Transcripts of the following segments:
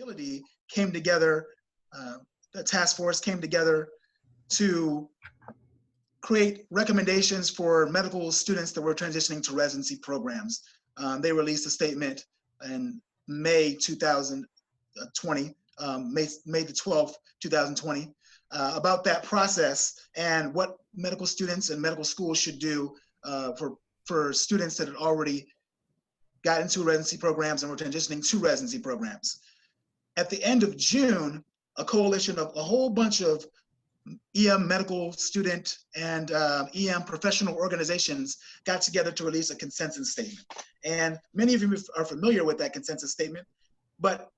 ability came together, the task force came together to create recommendations for medical students that were transitioning to residency programs. They released a statement in May 2020, May the 12th, 2020, about that process and what medical students and medical schools should do for students that had already got into residency programs and were transitioning to residency programs. At the end of June, a coalition of a whole bunch of EM medical student and EM professional organizations got together to release a consensus statement. And many of you are familiar with that consensus statement, but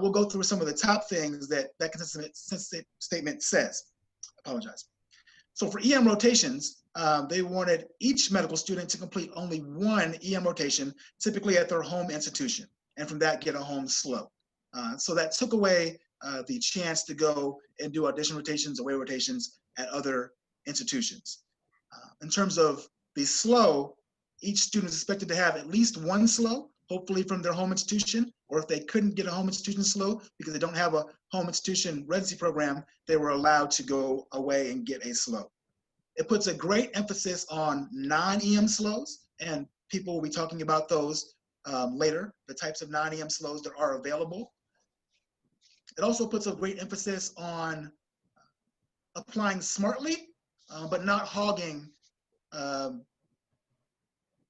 we'll go through some of the top things that that consensus statement says. I apologize. So for EM rotations, they wanted each medical student to complete only one EM rotation, typically at their home institution, and from that get a home slow. So that took away the chance to go and do audition rotations, away rotations at other institutions. In terms of the slow, each student is expected to have at least one slow, hopefully from their home institution, or if they couldn't get a home institution slow because they don't have a home institution residency program, they were allowed to go away and get a slow. It puts a great emphasis on non-EM slows, and people will be talking about those later, the types of non-EM slows that are available. It also puts a great emphasis on applying smartly, but not hogging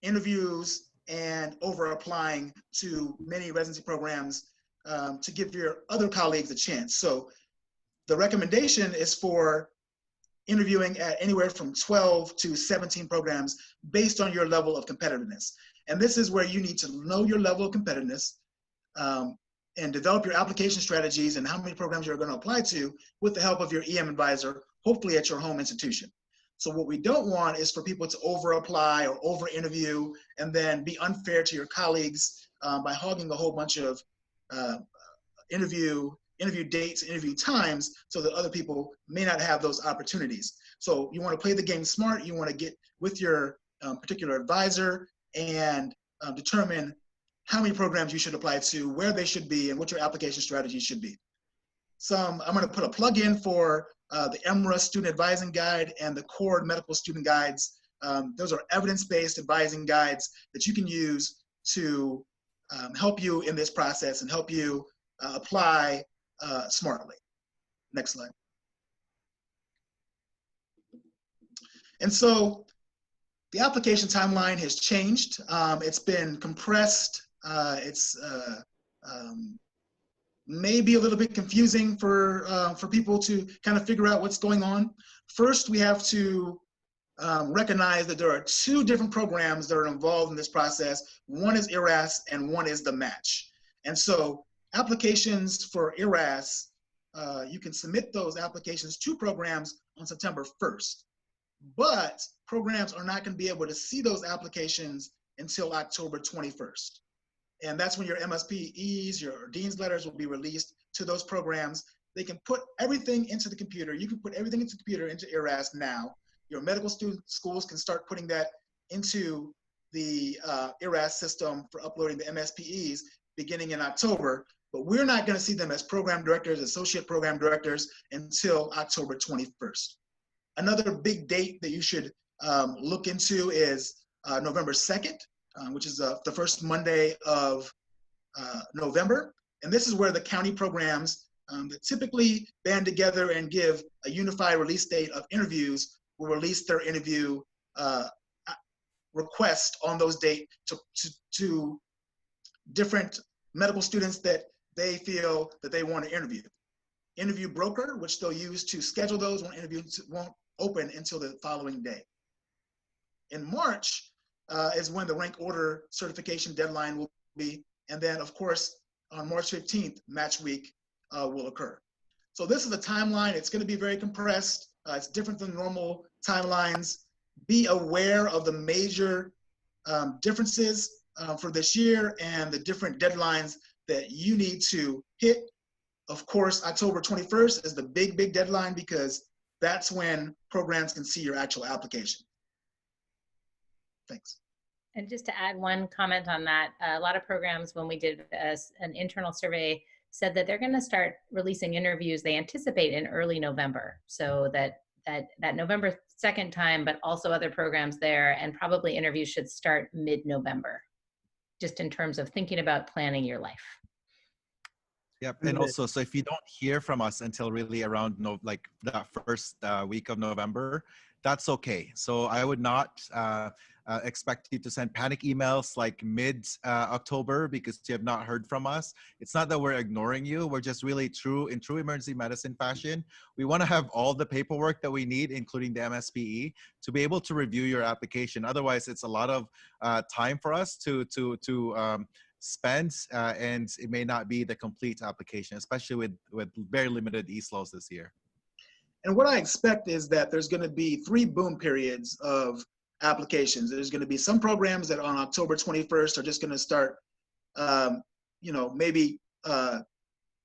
interviews and over applying to many residency programs to give your other colleagues a chance. So the recommendation is for interviewing at anywhere from 12 to 17 programs based on your level of competitiveness. And this is where you need to know your level of competitiveness and develop your application strategies and how many programs you're going to apply to with the help of your EM advisor, hopefully at your home institution. So what we don't want is for people to over apply or over interview and then be unfair to your colleagues by hogging a whole bunch of interview dates, interview times, so that other people may not have those opportunities. So you want to play the game smart. You want to get with your particular advisor and determine how many programs you should apply to, where they should be, and what your application strategy should be. I'm going to put a plug in for the EMRA Student Advising Guide and the CORD Medical Student Guides. Those are evidence-based advising guides that you can use to help you in this process and help you apply smartly. Next slide. And so the application timeline has changed. It's been compressed. It's maybe a little bit confusing for people to kind of figure out what's going on. First, we have to recognize that there are two different programs that are involved in this process. One is ERAS and one is the match. And so applications for ERAS, you can submit those applications to programs on September 1st. But programs are not going to be able to see those applications until October 21st. And that's when your MSPEs, your dean's letters will be released to those programs. They can put everything into the computer. You can put everything into the computer, into ERAS now. Your medical schools can start putting that into the ERAS system for uploading the MSPEs beginning in October. But we're not going to see them as program directors, associate program directors until October 21st. Another big date that you should look into is November 2nd, which is the first Monday of November. And this is where the county programs that typically band together and give a unified release date of interviews will release their interview request on those dates to different medical students that they feel that they want to interview. Interview broker, which they'll use to schedule those, won't open until the following day. In March is when the rank order certification deadline will be. And then of course, on March 15th, match week will occur. So this is a timeline. It's going to be very compressed. It's different than normal timelines. Be aware of the major differences for this year and the different deadlines that you need to hit. Of course, October 21st is the big deadline because that's when programs can see your actual application. Thanks. And just to add one comment on that, a lot of programs, when we did an internal survey said that they're going to start releasing interviews they anticipate in early November. So that November 2nd time, but also other programs there, and probably interviews should start mid-November, just in terms of thinking about planning your life. Yep, and also, so if you don't hear from us until really around like that first week of November, that's okay. So I would not expect you to send panic emails like mid October because you have not heard from us. It's not that we're ignoring you. We're just really in true emergency medicine fashion. We want to have all the paperwork that we need, including the MSPE, to be able to review your application. Otherwise, it's a lot of time for us to spend, and it may not be the complete application, especially with very limited e-slows this year. And what I expect is that there's going to be 3 boom periods of applications. There's going to be some programs that on October 21st are just going to start, maybe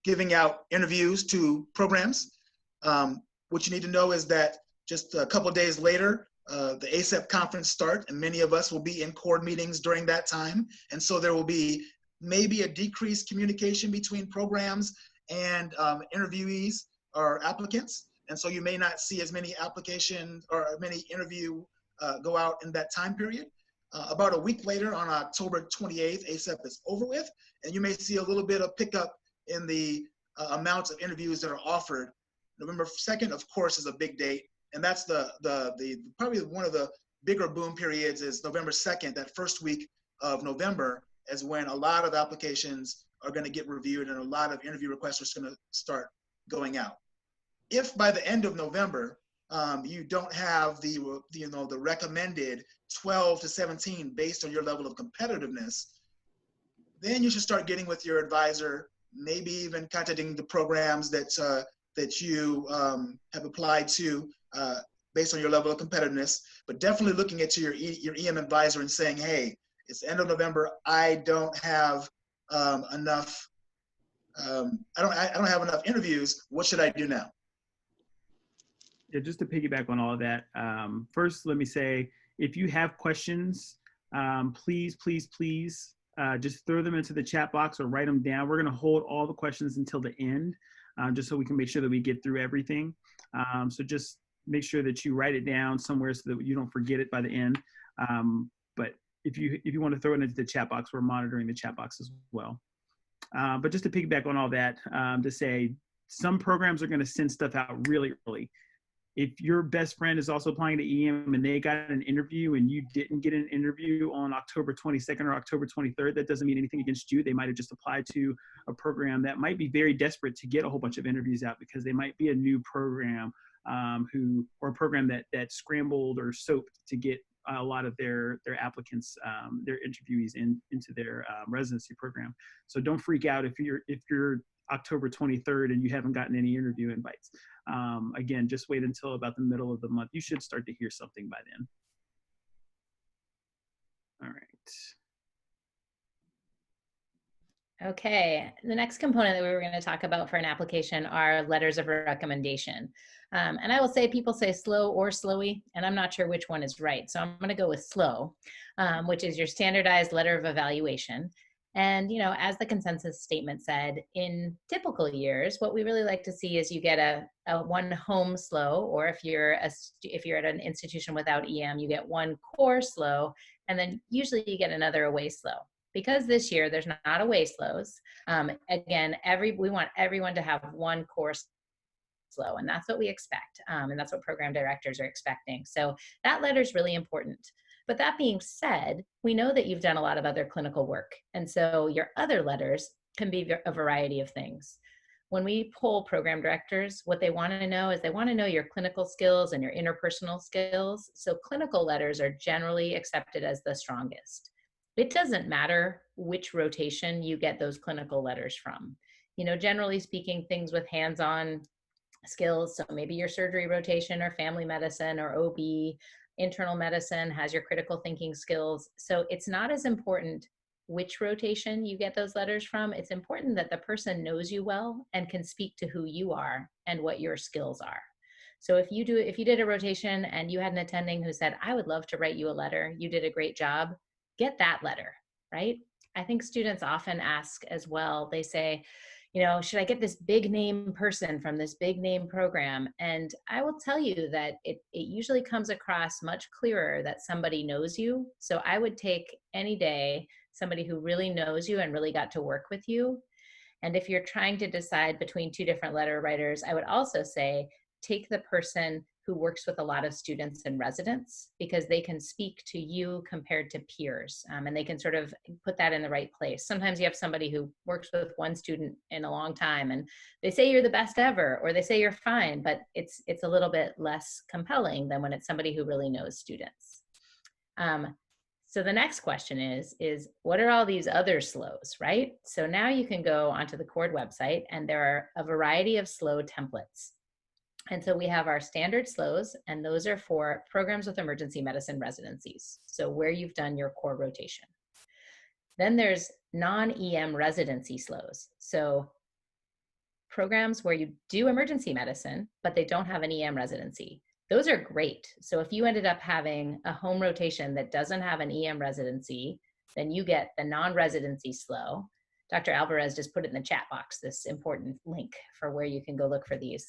giving out interviews to programs. What you need to know is that just a couple of days later, the ACEP conference start, and many of us will be in core meetings during that time. And so there will be maybe a decreased communication between programs and interviewees or applicants. And so you may not see as many applications or many interview go out in that time period. About a week later, on October 28th, ACEP is over with, and you may see a little bit of pickup in the amounts of interviews that are offered. November 2nd, of course, is a big date, and that's the probably one of the bigger boom periods is November 2nd. That first week of November is when a lot of applications are going to get reviewed and a lot of interview requests are going to start going out. If by the end of November you don't have the recommended 12 to 17 based on your level of competitiveness, then you should start getting with your advisor, maybe even contacting the programs that you have applied to based on your level of competitiveness, but definitely looking at your EM advisor and saying, hey, it's the end of November, I don't have enough I don't have enough interviews. What should I do now? Yeah, just to piggyback on all of that, first, let me say, if you have questions, please just throw them into the chat box or write them down. We're going to hold all the questions until the end, just so we can make sure that we get through everything. So just make sure that you write it down somewhere so that you don't forget it by the end. But if you want to throw it into the chat box, we're monitoring the chat box as well. But just to piggyback on all that, to say some programs are going to send stuff out really early. If your best friend is also applying to EM and they got an interview and you didn't get an interview on October 22nd or October 23rd, that doesn't mean anything against you. They might have just applied to a program that might be very desperate to get a whole bunch of interviews out because they might be a new program or a program that scrambled or soaped to get a lot of their applicants, their interviewees into their residency program. So don't freak out if you're October 23rd and you haven't gotten any interview invites. Again, just wait until about the middle of the month. You should start to hear something by then. All right. Okay, the next component that we were going to talk about for an application are letters of recommendation. And I will say people say slow or slowy, and I'm not sure which one is right. So I'm going to go with slow, which is your standardized letter of evaluation. And, you know, as the consensus statement said, in typical years, what we really like to see is you get a one home slow, or if you're at an institution without EM, you get one core slow, and then usually you get another away slow. Because this year there's not away slows, again, we want everyone to have one core slow, and that's what we expect, and that's what program directors are expecting. So that letter is really important. But that being said, we know that you've done a lot of other clinical work, and so your other letters can be a variety of things. When we poll program directors, what they want to know is they want to know your clinical skills and your interpersonal skills. So clinical letters are generally accepted as the strongest. It doesn't matter which rotation you get those clinical letters from. You know, generally speaking, things with hands-on skills, so maybe your surgery rotation or family medicine or OB, internal medicine has your critical thinking skills. So it's not as important which rotation you get those letters from. It's important that the person knows you well and can speak to who you are and what your skills are. So if you did a rotation and you had an attending who said, I would love to write you a letter, you did a great job, get that letter, right? I think students often ask as well, they say, you know, should I get this big name person from this big name program? And I will tell you that it usually comes across much clearer that somebody knows you. So I would take any day somebody who really knows you and really got to work with you. And if you're trying to decide between two different letter writers, I would also say take the person who works with a lot of students and residents, because they can speak to you compared to peers, and they can sort of put that in the right place. Sometimes you have somebody who works with one student in a long time and they say you're the best ever, or they say you're fine, but it's a little bit less compelling than when it's somebody who really knows students. So the next question is what are all these other slows, right? So now you can go onto the CORD website and there are a variety of slow templates. And so we have our standard slows, and those are for programs with emergency medicine residencies. So where you've done your core rotation. Then there's non-EM residency slows. So programs where you do emergency medicine, but they don't have an EM residency. Those are great. So if you ended up having a home rotation that doesn't have an EM residency, then you get the non-residency slow. Dr. Alvarez just put it in the chat box, this important link for where you can go look for these.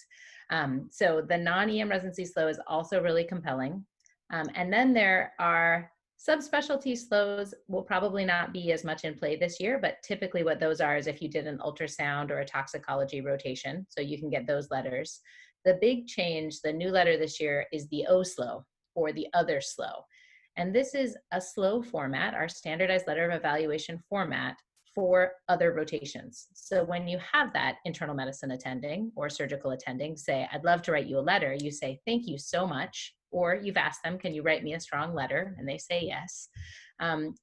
So the non-EM residency slow is also really compelling. And then there are subspecialty slows will probably not be as much in play this year, but typically what those are is if you did an ultrasound or a toxicology rotation, so you can get those letters. The big change, the new letter this year, is the O slow, or the other slow. And this is a slow format, our standardized letter of evaluation format, for other rotations. So when you have that internal medicine attending or surgical attending say, I'd love to write you a letter, you say, thank you so much. Or you've asked them, can you write me a strong letter? And they say yes.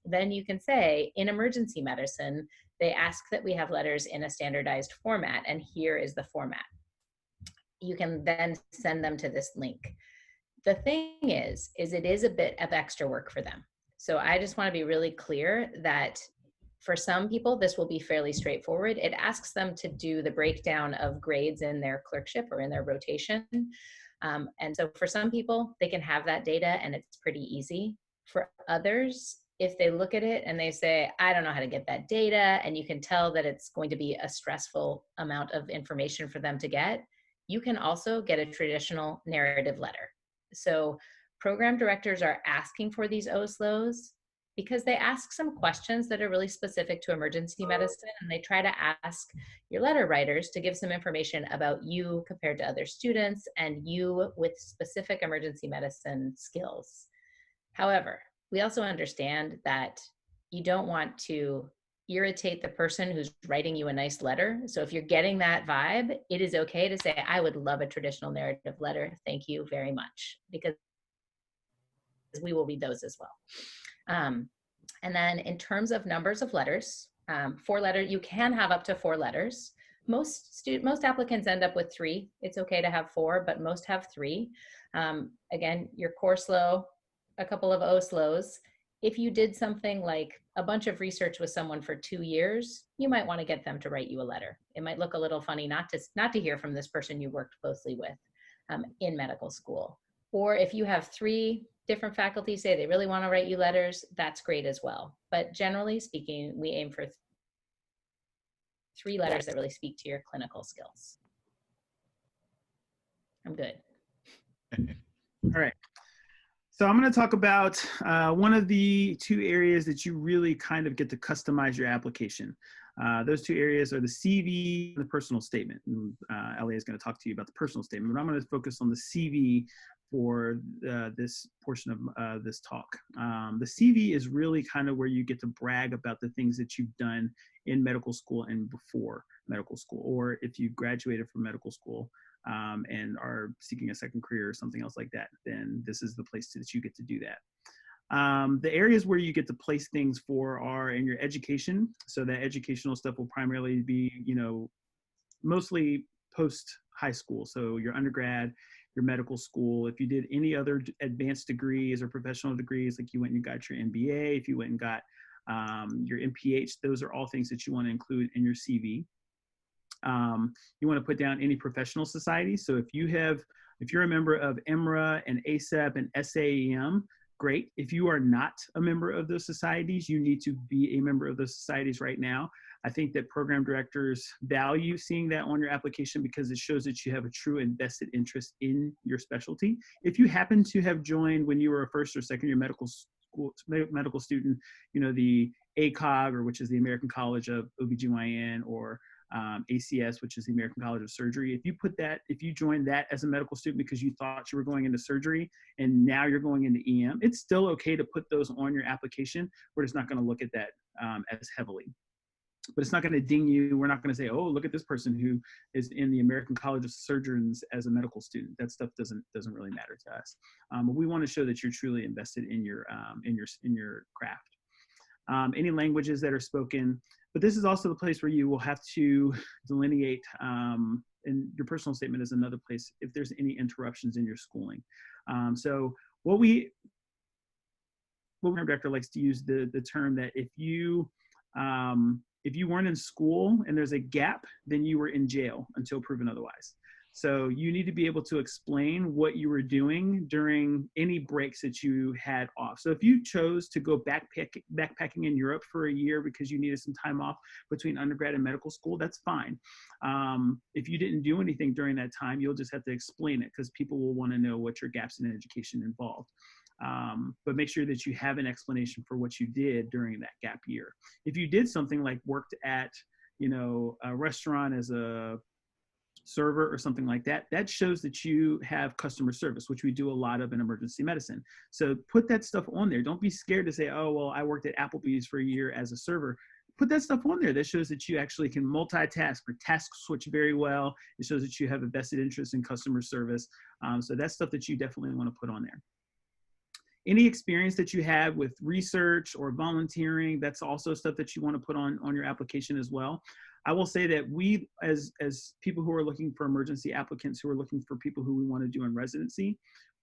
Then you can say, in emergency medicine, they ask that we have letters in a standardized format, and here is the format. You can then send them to this link. The thing is it is a bit of extra work for them. So I just want to be really clear that for some people, this will be fairly straightforward. It asks them to do the breakdown of grades in their clerkship or in their rotation. And so for some people, they can have that data and it's pretty easy. For others, if they look at it and they say, I don't know how to get that data, and you can tell that it's going to be a stressful amount of information for them to get, you can also get a traditional narrative letter. So program directors are asking for these OSLOs because they ask some questions that are really specific to emergency medicine, and they try to ask your letter writers to give some information about you compared to other students and you with specific emergency medicine skills. However, we also understand that you don't want to irritate the person who's writing you a nice letter. So if you're getting that vibe, it is okay to say, I would love a traditional narrative letter. Thank you very much, because we will read those as well. And then in terms of numbers of letters, 4 letters, you can have up to 4 letters. Most applicants end up with 3. It's okay to have 4, but most have 3. Again, your core slow, a couple of O slows. If you did something like a bunch of research with someone for 2 years, you might want to get them to write you a letter. It might look a little funny not to hear from this person you worked closely with in medical school. Or if you have 3 different faculty say they really want to write you letters, that's great as well. But generally speaking, we aim for 3 letters that really speak to your clinical skills. I'm good. All right. So I'm going to talk about one of the 2 areas that you really kind of get to customize your application. Those 2 areas are the CV and the personal statement. Ellie is going to talk to you about the personal statement, but I'm going to focus on the CV for this portion of this talk. The CV is really kind of where you get to brag about the things that you've done in medical school and before medical school, or if you graduated from medical school and are seeking a second career or something else like that, then this is the place that you get to do that. The areas where you get to place things for are in your education. So that educational stuff will primarily be, mostly post high school. So your undergrad, your medical school. If you did any other advanced degrees or professional degrees, like you went and got your MBA, if you went and got your MPH, those are all things that you want to include in your CV. You want to put down any professional societies. So if you're a member of EMRA and ACEP and SAEM, great. If you are not a member of those societies, you need to be a member of those societies right now. I think that program directors value seeing that on your application because it shows that you have a true and vested interest in your specialty. If you happen to have joined when you were a first or second year medical student, the ACOG, or which is the American College of OBGYN, or ACS, which is the American College of Surgery. If you joined that as a medical student because you thought you were going into surgery and now you're going into EM, it's still okay to put those on your application. We're just not going to look at that as heavily. But it's not going to ding you. We're not going to say, oh, look at this person who is in the American College of Surgeons as a medical student. That stuff doesn't really matter to us. But we want to show that you're truly invested in your craft. Any languages that are spoken. But this is also the place where you will have to delineate, and your personal statement is another place, if there's any interruptions in your schooling. So what program director likes to use the term that if you weren't in school and there's a gap, then you were in jail until proven otherwise. So you need to be able to explain what you were doing during any breaks that you had off. So if you chose to go backpacking in Europe for a year because you needed some time off between undergrad and medical school, that's fine. If you didn't do anything during that time, you'll just have to explain it because people will want to know what your gaps in education involved. But make sure that you have an explanation for what you did during that gap year. If you did something like worked at, a restaurant as a server or something like that, that shows that you have customer service, which we do a lot of in emergency medicine. So put that stuff on there. Don't be scared to say, oh, well, I worked at Applebee's for a year as a server. Put that stuff on there. That shows that you actually can multitask or task switch very well. It shows that you have a vested interest in customer service. So that's stuff that you definitely want to put on there. Any experience that you have with research or volunteering, that's also stuff that you want to put on your application as well. I will say that we, as people who are looking for emergency applicants, who are looking for people who we want to do in residency,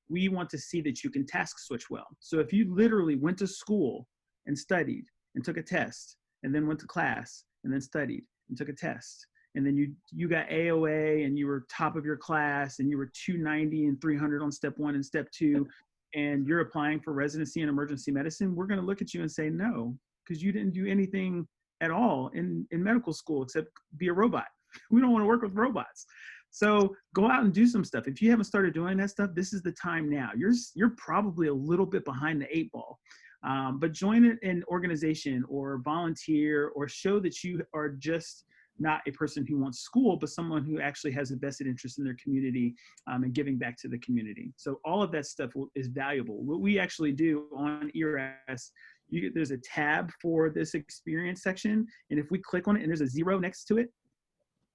we want to see that you can task switch well. So if you literally went to school and studied and took a test, and then went to class and then studied and took a test, and then you got AOA and you were top of your class and you were 290 and 300 on step 1 and step 2, and you're applying for residency in emergency medicine, we're going to look at you and say no, because you didn't do anything at all in medical school except be a robot. We don't want to work with robots. So go out and do some stuff. If you haven't started doing that stuff, this is the time now. You're probably a little bit behind the 8 ball. But join an organization or volunteer, or show that you are just not a person who wants school, but someone who actually has a vested interest in their community and giving back to the community. So all of that stuff is valuable. What we actually do on ERS, there's a tab for this experience section. And if we click on it and there's a 0 next to it,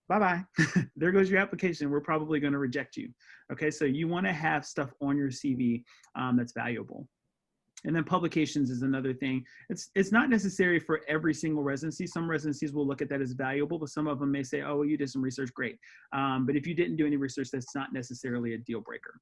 bye-bye. There goes your application. We're probably going to reject you. Okay, so you want to have stuff on your CV that's valuable. And then publications is another thing. It's not necessary for every single residency. Some residencies will look at that as valuable, but some of them may say, oh, well, you did some research, great. But if you didn't do any research, that's not necessarily a deal breaker.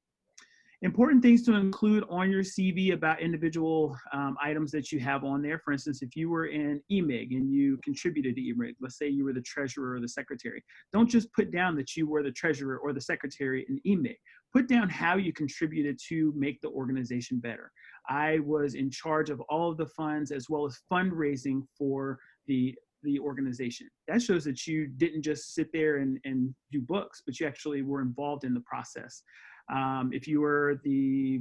Important things to include on your CV about individual items that you have on there. For instance, if you were in EMIG and you contributed to EMIG, let's say you were the treasurer or the secretary, don't just put down that you were the treasurer or the secretary in EMIG. Put down how you contributed to make the organization better. I was in charge of all of the funds as well as fundraising for the organization. That shows that you didn't just sit there and do books, but you actually were involved in the process. If you were the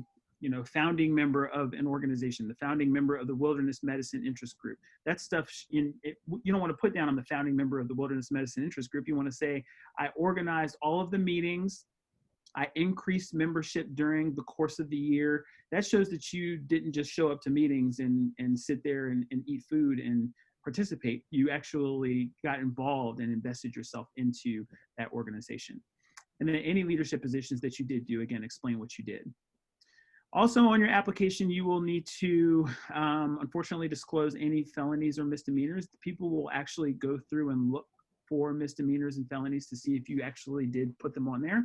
founding member of an organization, the founding member of the Wilderness Medicine Interest Group, that stuff you don't want to put down on the founding member of the Wilderness Medicine Interest Group. You want to say, I organized all of the meetings, I increased membership during the course of the year. That shows that you didn't just show up to meetings and sit there and eat food and participate. You actually got involved and invested yourself into that organization. And then any leadership positions that you did do, again, explain what you did. Also on your application, you will need to, unfortunately, disclose any felonies or misdemeanors. People will actually go through and look for misdemeanors and felonies to see if you actually did put them on there.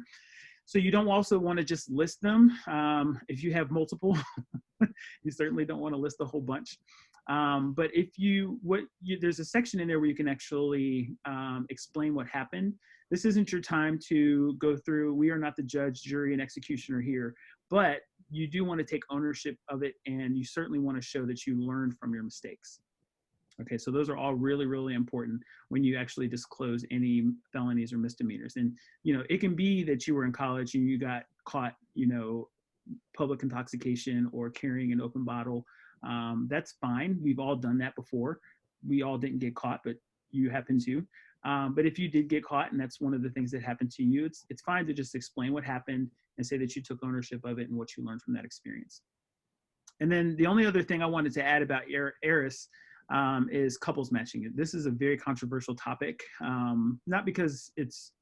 So you don't also want to just list them. If you have multiple, you certainly don't want to list a whole bunch. But if there's a section in there where you can actually explain what happened. This isn't your time to go through. We are not the judge, jury, and executioner here, but you do want to take ownership of it, and you certainly want to show that you learned from your mistakes. Okay, so those are all really, really important when you actually disclose any felonies or misdemeanors. And, you know, it can be that you were in college and you got caught, you know, public intoxication or carrying an open bottle. That's fine. We've all done that before. We all didn't get caught, but you happen to. But if you did get caught and that's one of the things that happened to you, it's fine to just explain what happened and say that you took ownership of it and what you learned from that experience. And then the only other thing I wanted to add about ARIS is couples matching. This is a very controversial topic, not because it's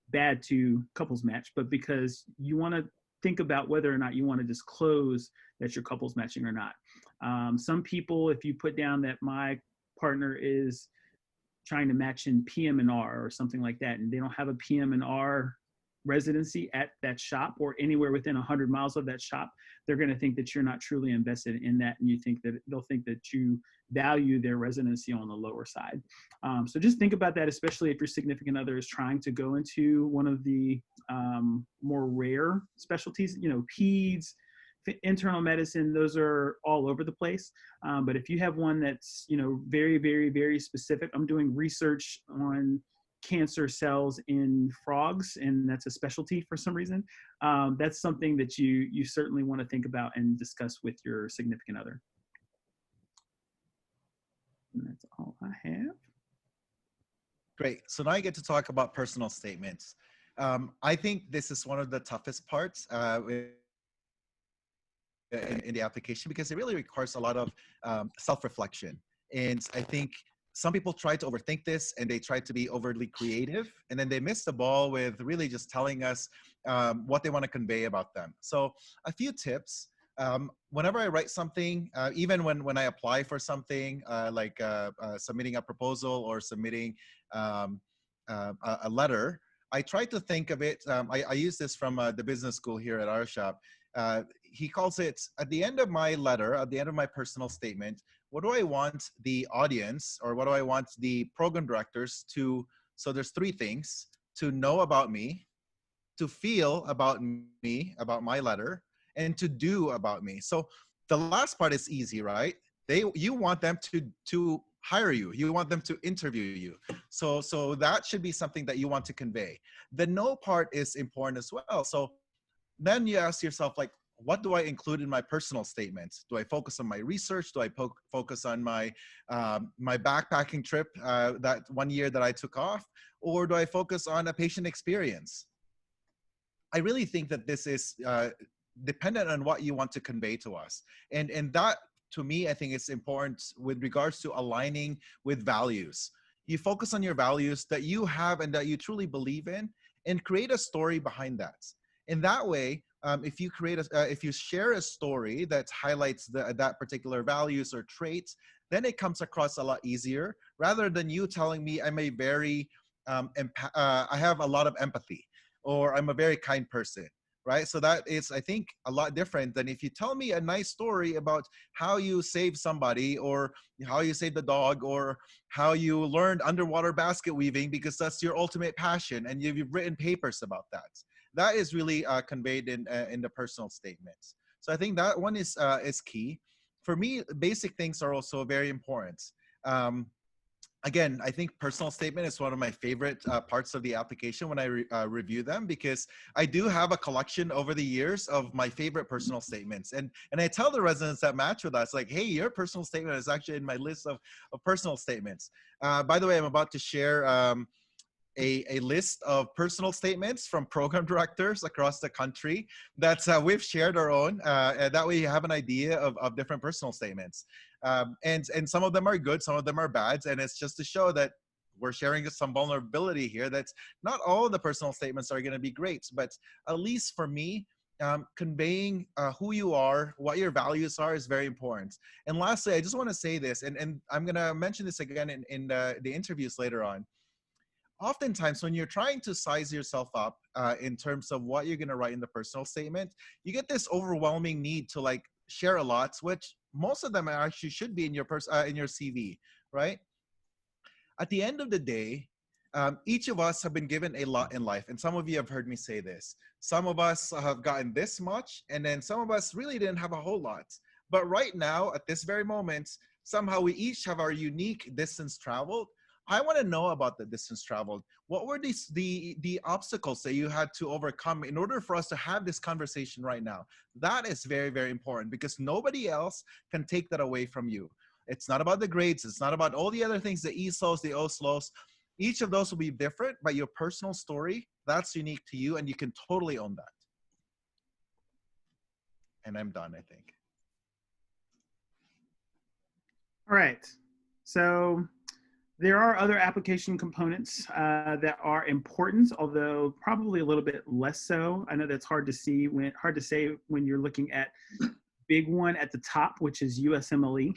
bad to couples match, but because you want to think about whether or not you want to disclose that you're couples matching or not. Some people, if you put down that my partner is trying to match in PM&R or something like that, and they don't have a PM&R residency at that shop or anywhere within 100 miles of that shop, they're going to think that you're not truly invested in that, and they'll think that you value their residency on the lower side. So just think about that, especially if your significant other is trying to go into one of the more rare specialties, you know, peds, internal medicine, those are all over the place. But if you have one that's, you know, very, very, very specific, I'm doing research on cancer cells in frogs, and that's a specialty for some reason. That's something that you certainly want to think about and discuss with your significant other. And that's all I have. Great. So now I get to talk about personal statements. I think this is one of the toughest parts in the application, because it really requires a lot of self-reflection. And I think some people try to overthink this and they try to be overly creative, and then they miss the ball with really just telling us what they want to convey about them. So a few tips. Whenever I write something, even when I apply for something like submitting a proposal or submitting a letter, I try to think of it. I use this from the business school here at our shop. He calls it, at the end of my letter, at the end of my personal statement, what do I want the audience, or what do I want the program directors to, so there's three things: to know about me, to feel about me, about my letter, and to do about me. So the last part is easy, right? You want them to hire you. You want them to interview you. So that should be something that you want to convey. The know part is important as well. So then you ask yourself, like, what do I include in my personal statement? Do I focus on my research? Do I focus on my my backpacking trip that one year that I took off? Or do I focus on a patient experience? I really think that this is dependent on what you want to convey to us. And that, to me, I think it's important with regards to aligning with values. You focus on your values that you have and that you truly believe in, and create a story behind that. In that way, if you share a story that highlights that particular values or traits, then it comes across a lot easier, rather than you telling me I'm a very, I have a lot of empathy, or I'm a very kind person, right? So that is, I think, a lot different than if you tell me a nice story about how you saved somebody, or how you saved the dog, or how you learned underwater basket weaving because that's your ultimate passion, and you've written papers about that. That is really conveyed in the personal statements. So I think that one is key. For me, basic things are also very important. Again, I think personal statement is one of my favorite parts of the application when I review them, because I do have a collection over the years of my favorite personal statements. And I tell the residents that match with us, like, hey, your personal statement is actually in my list of personal statements. By the way, I'm about to share a list of personal statements from program directors across the country that we've shared our own. And that way you have an idea of different personal statements. And some of them are good, some of them are bad. And it's just to show that we're sharing some vulnerability here. That's not all of the personal statements are going to be great, but at least for me, conveying who you are, what your values are, is very important. And lastly, I just want to say this, and I'm going to mention this again in the interviews later on. Oftentimes, when you're trying to size yourself up in terms of what you're going to write in the personal statement, you get this overwhelming need to like share a lot, which most of them actually should be in your CV, right? At the end of the day, each of us have been given a lot in life, and some of you have heard me say this. Some of us have gotten this much, and then some of us really didn't have a whole lot. But right now, at this very moment, somehow we each have our unique distance traveled. I want to know about the distance traveled. What were the obstacles that you had to overcome in order for us to have this conversation right now? That is very, very important because nobody else can take that away from you. It's not about the grades. It's not about all the other things, the ESOLs, the OSLOs. Each of those will be different, but your personal story, that's unique to you, and you can totally own that. And I'm done, I think. All right. So there are other application components that are important, although probably a little bit less so. I know that's hard to say when you're looking at big one at the top, which is USMLE.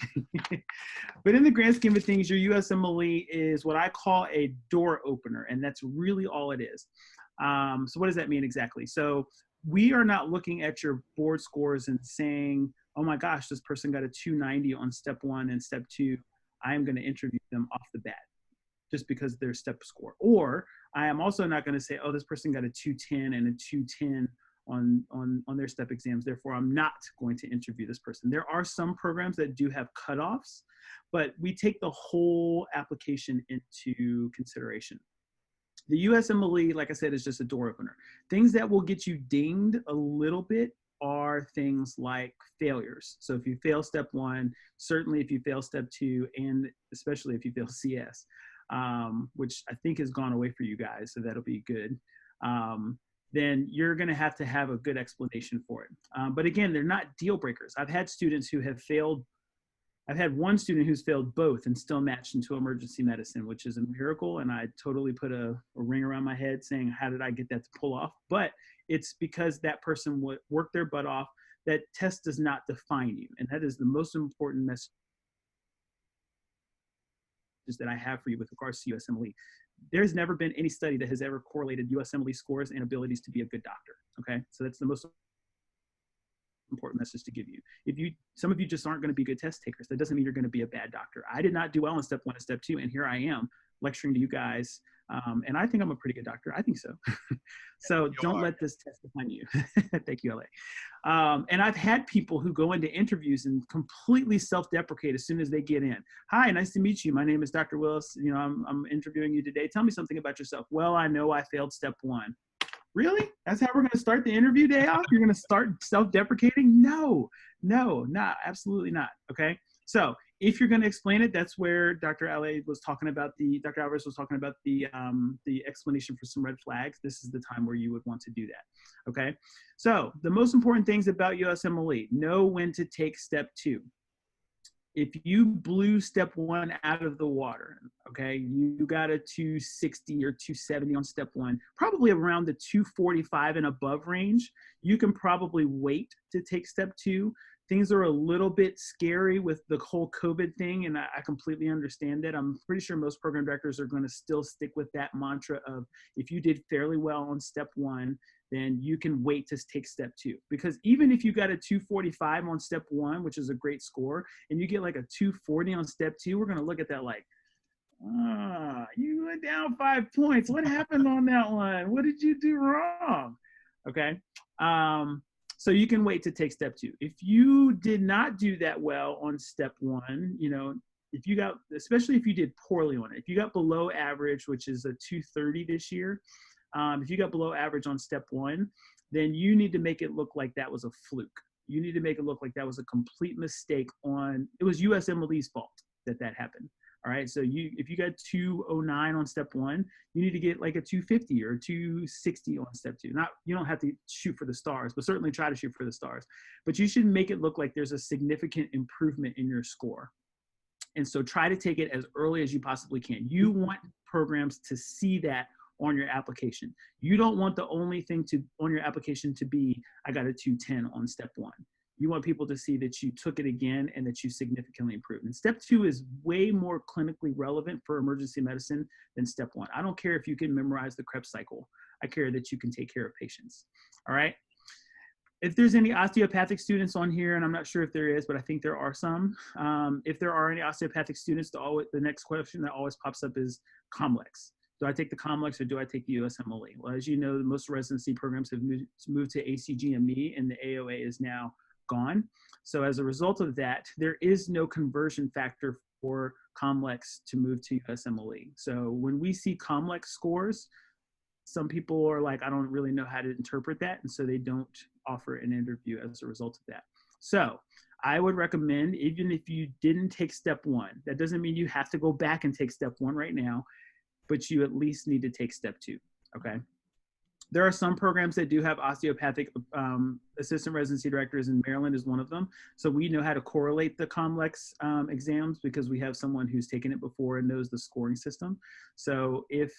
But in the grand scheme of things, your USMLE is what I call a door opener, and that's really all it is. So what does that mean exactly? So we are not looking at your board scores and saying, oh my gosh, this person got a 290 on step 1 and step 2. I am going to interview them off the bat just because their step score. Or I am also not going to say, oh, this person got a 210 and a 210 on their step exams. Therefore, I'm not going to interview this person. There are some programs that do have cutoffs, but we take the whole application into consideration. The USMLE, like I said, is just a door opener. Things that will get you dinged a little bit are things like failures. So if you fail step 1, certainly if you fail step 2, and especially if you fail CS, which I think has gone away for you guys, so that'll be good. Then you're going to have a good explanation for it. But again, they're not deal breakers. I've had students who have failed. I've had one student who's failed both and still matched into emergency medicine, which is a miracle. And I totally put a ring around my head saying, how did I get that to pull off? But it's because that person worked their butt off. That test does not define you. And that is the most important message that I have for you with regards to USMLE. There's never been any study that has ever correlated USMLE scores and abilities to be a good doctor. Okay, so that's the most important message to give you. Some of you just aren't going to be good test takers. That doesn't mean you're going to be a bad doctor. I did not do well in step 1 and step 2, and here I am lecturing to you guys. And I think I'm a pretty good doctor. I think so. So don't let this test define you. Thank you, LA. And I've had people who go into interviews and completely self-deprecate as soon as they get in. Hi, nice to meet you. My name is Dr. Willis. You know, I'm interviewing you today. Tell me something about yourself. Well, I know I failed step 1. Really? That's how we're going to start the interview day off? You're going to start self-deprecating? No, not absolutely not. Okay. So if you're going to explain it, that's where Dr. Alvarez was talking about the explanation for some red flags. This is the time where you would want to do that. Okay. So the most important things about USMLE: know when to take step 2. If you blew step 1 out of the water, okay, you got a 260 or 270 on step 1, probably around the 245 and above range, you can probably wait to take step 2. Things are a little bit scary with the whole COVID thing, and I completely understand that. I'm pretty sure most program directors are going to still stick with that mantra of, if you did fairly well on step 1, then you can wait to take step 2. Because even if you got a 245 on step 1, which is a great score, and you get like a 240 on step 2, we're going to look at that like, you went down 5 points. What happened on that one? What did you do wrong? Okay. So you can wait to take step 2. If you did not do that well on step 1, you know, if you got, especially if you did poorly on it, if you got below average, which is a 230 this year, if you got below average on step 1, then you need to make it look like that was a fluke. You need to make it look like that was a complete mistake it was USMLE's fault that happened. All right. So if you got 209 on step 1, you need to get like a 250 or 260 on step 2. You don't have to shoot for the stars, but certainly try to shoot for the stars. But you should make it look like there's a significant improvement in your score. And so try to take it as early as you possibly can. You want programs to see that on your application. You don't want the only thing on your application to be, I got a 210 on step 1. You want people to see that you took it again and that you significantly improved. And step 2 is way more clinically relevant for emergency medicine than step 1. I don't care if you can memorize the Krebs cycle. I care that you can take care of patients. All right. If there's any osteopathic students on here, and I'm not sure if there is, but I think there are some. If there are any osteopathic students, the next question that always pops up is COMLEX. Do I take the COMLEX or do I take the USMLE? Well, as you know, most residency programs have moved to ACGME, and the AOA is now gone. So as a result of that, there is no conversion factor for COMLEX to move to USMLE. So when we see COMLEX scores, some people are like, I don't really know how to interpret that. And so they don't offer an interview as a result of that. So I would recommend, even if you didn't take step one, that doesn't mean you have to go back and take step one right now, but you at least need to take step two, okay? There are some programs that do have osteopathic assistant residency directors, and Maryland is one of them. So we know how to correlate the COMLEX exams because we have someone who's taken it before and knows the scoring system. So if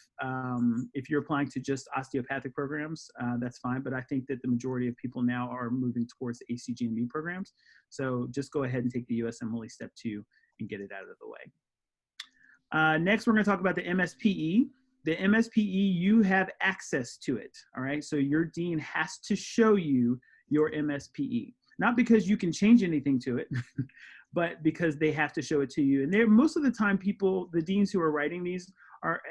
you're applying to just osteopathic programs, that's fine. But I think that the majority of people now are moving towards the ACGME programs. So just go ahead and take the USMLE step 2 and get it out of the way. Next, we're going to talk about the MSPE. The MSPE, you have access to it, all right? So your dean has to show you your MSPE, not because you can change anything to it, but because they have to show it to you. And most of the time people, the deans who are writing these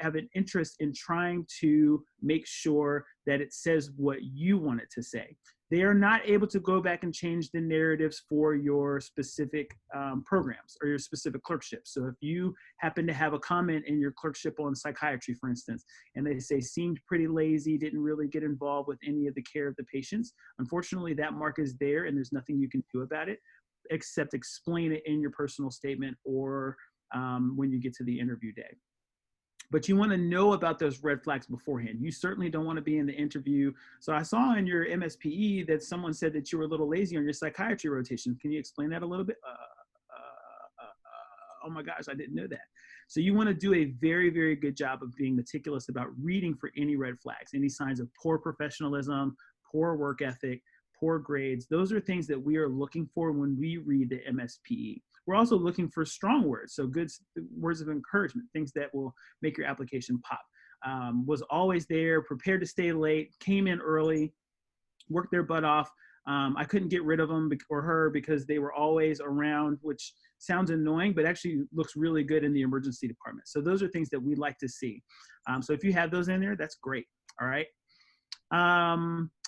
have an interest in trying to make sure that it says what you want it to say. They are not able to go back and change the narratives for your specific programs or your specific clerkships. So if you happen to have a comment in your clerkship on psychiatry, for instance, and they say seemed pretty lazy, didn't really get involved with any of the care of the patients, unfortunately that mark is there and there's nothing you can do about it except explain it in your personal statement or when you get to the interview day. But you want to know about those red flags beforehand. You certainly don't want to be in the interview. So I saw in your MSPE that someone said that you were a little lazy on your psychiatry rotation. Can you explain that a little bit? Oh my gosh, I didn't know that. So you want to do a very, very good job of being meticulous about reading for any red flags, any signs of poor professionalism, poor work ethic, poor grades. Those are things that we are looking for when we read the MSPE. We're also looking for strong words, so good words of encouragement, things that will make your application pop. Was always there, prepared to stay late, came in early, worked their butt off. I couldn't get rid of them or her because they were always around, which sounds annoying, but actually looks really good in the emergency department. So those are things that we'd like to see. So if you have those in there, that's great, all right?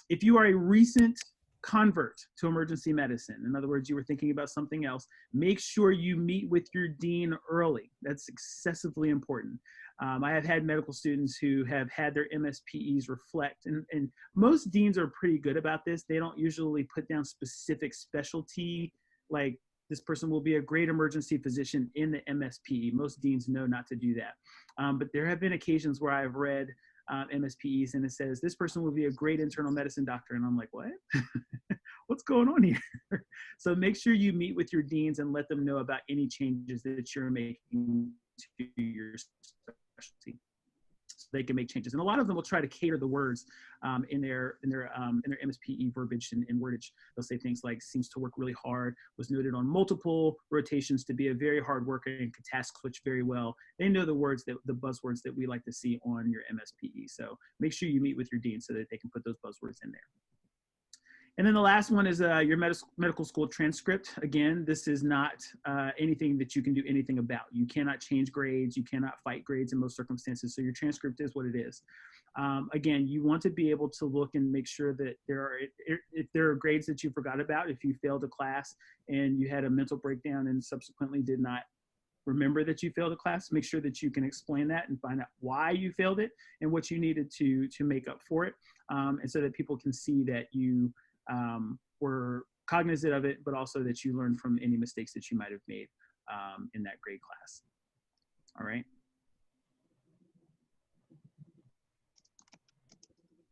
If you are a recent convert to emergency medicine, in other words, you were thinking about something else, make sure you meet with your dean early. That's excessively important. I have had medical students who have had their MSPEs reflect, and most deans are pretty good about this. They don't usually put down specific specialty, like this person will be a great emergency physician in the MSPE. Most deans know not to do that. But there have been occasions where I've read MSPEs and it says, this person will be a great internal medicine doctor. And I'm like, what? What's going on here? So make sure you meet with your deans and let them know about any changes that you're making to your specialty, so they can make changes. And a lot of them will try to cater the words in their MSPE verbiage and wordage. They'll say things like, seems to work really hard, was noted on multiple rotations to be a very hard worker and could task switch very well. They know the words, the buzzwords that we like to see on your MSPE. So make sure you meet with your dean so that they can put those buzzwords in there. And then the last one is your medical school transcript. Again, this is not anything that you can do anything about. You cannot change grades. You cannot fight grades in most circumstances. So your transcript is what it is. Again, you want to be able to look and make sure that if there are grades that you forgot about, if you failed a class and you had a mental breakdown and subsequently did not remember that you failed a class, make sure that you can explain that and find out why you failed it and what you needed to make up for it. And so that people can see that you were cognizant of it, but also that you learned from any mistakes that you might have made in that grade class. All right.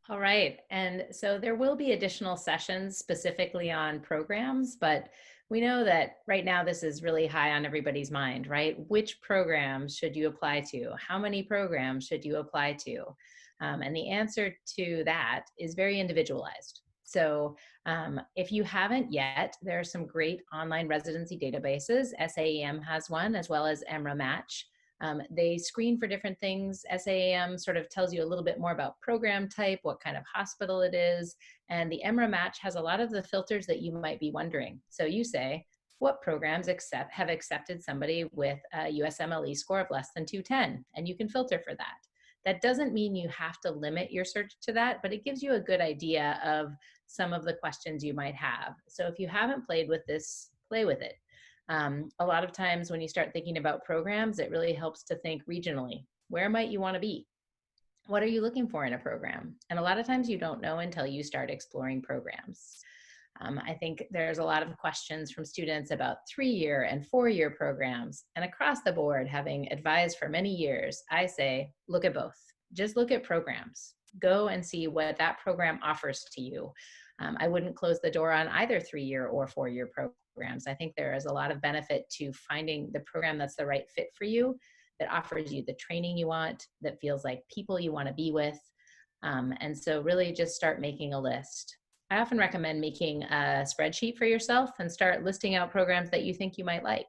All right. And so there will be additional sessions specifically on programs, but we know that right now this is really high on everybody's mind, right? Which programs should you apply to? How many programs should you apply to? And the answer to that is very individualized. So if you haven't yet, there are some great online residency databases. SAEM has one, as well as EMRA Match. They screen for different things. SAEM sort of tells you a little bit more about program type, what kind of hospital it is. And the EMRA Match has a lot of the filters that you might be wondering. So you say, what programs have accepted somebody with a USMLE score of less than 210? And you can filter for that. That doesn't mean you have to limit your search to that, but it gives you a good idea of some of the questions you might have. So if you haven't played with this, play with it. A lot of times when you start thinking about programs, it really helps to think regionally. Where might you want to be? What are you looking for in a program? And a lot of times you don't know until you start exploring programs. I think there's a lot of questions from students about 3-year and 4-year programs. And across the board, having advised for many years, I say, look at both. Just look at programs. Go and see what that program offers to you. I wouldn't close the door on either 3-year or 4-year programs. I think there is a lot of benefit to finding the program that's the right fit for you, that offers you the training you want, that feels like people you want to be with. And so really just start making a list. I often recommend making a spreadsheet for yourself and start listing out programs that you think you might like.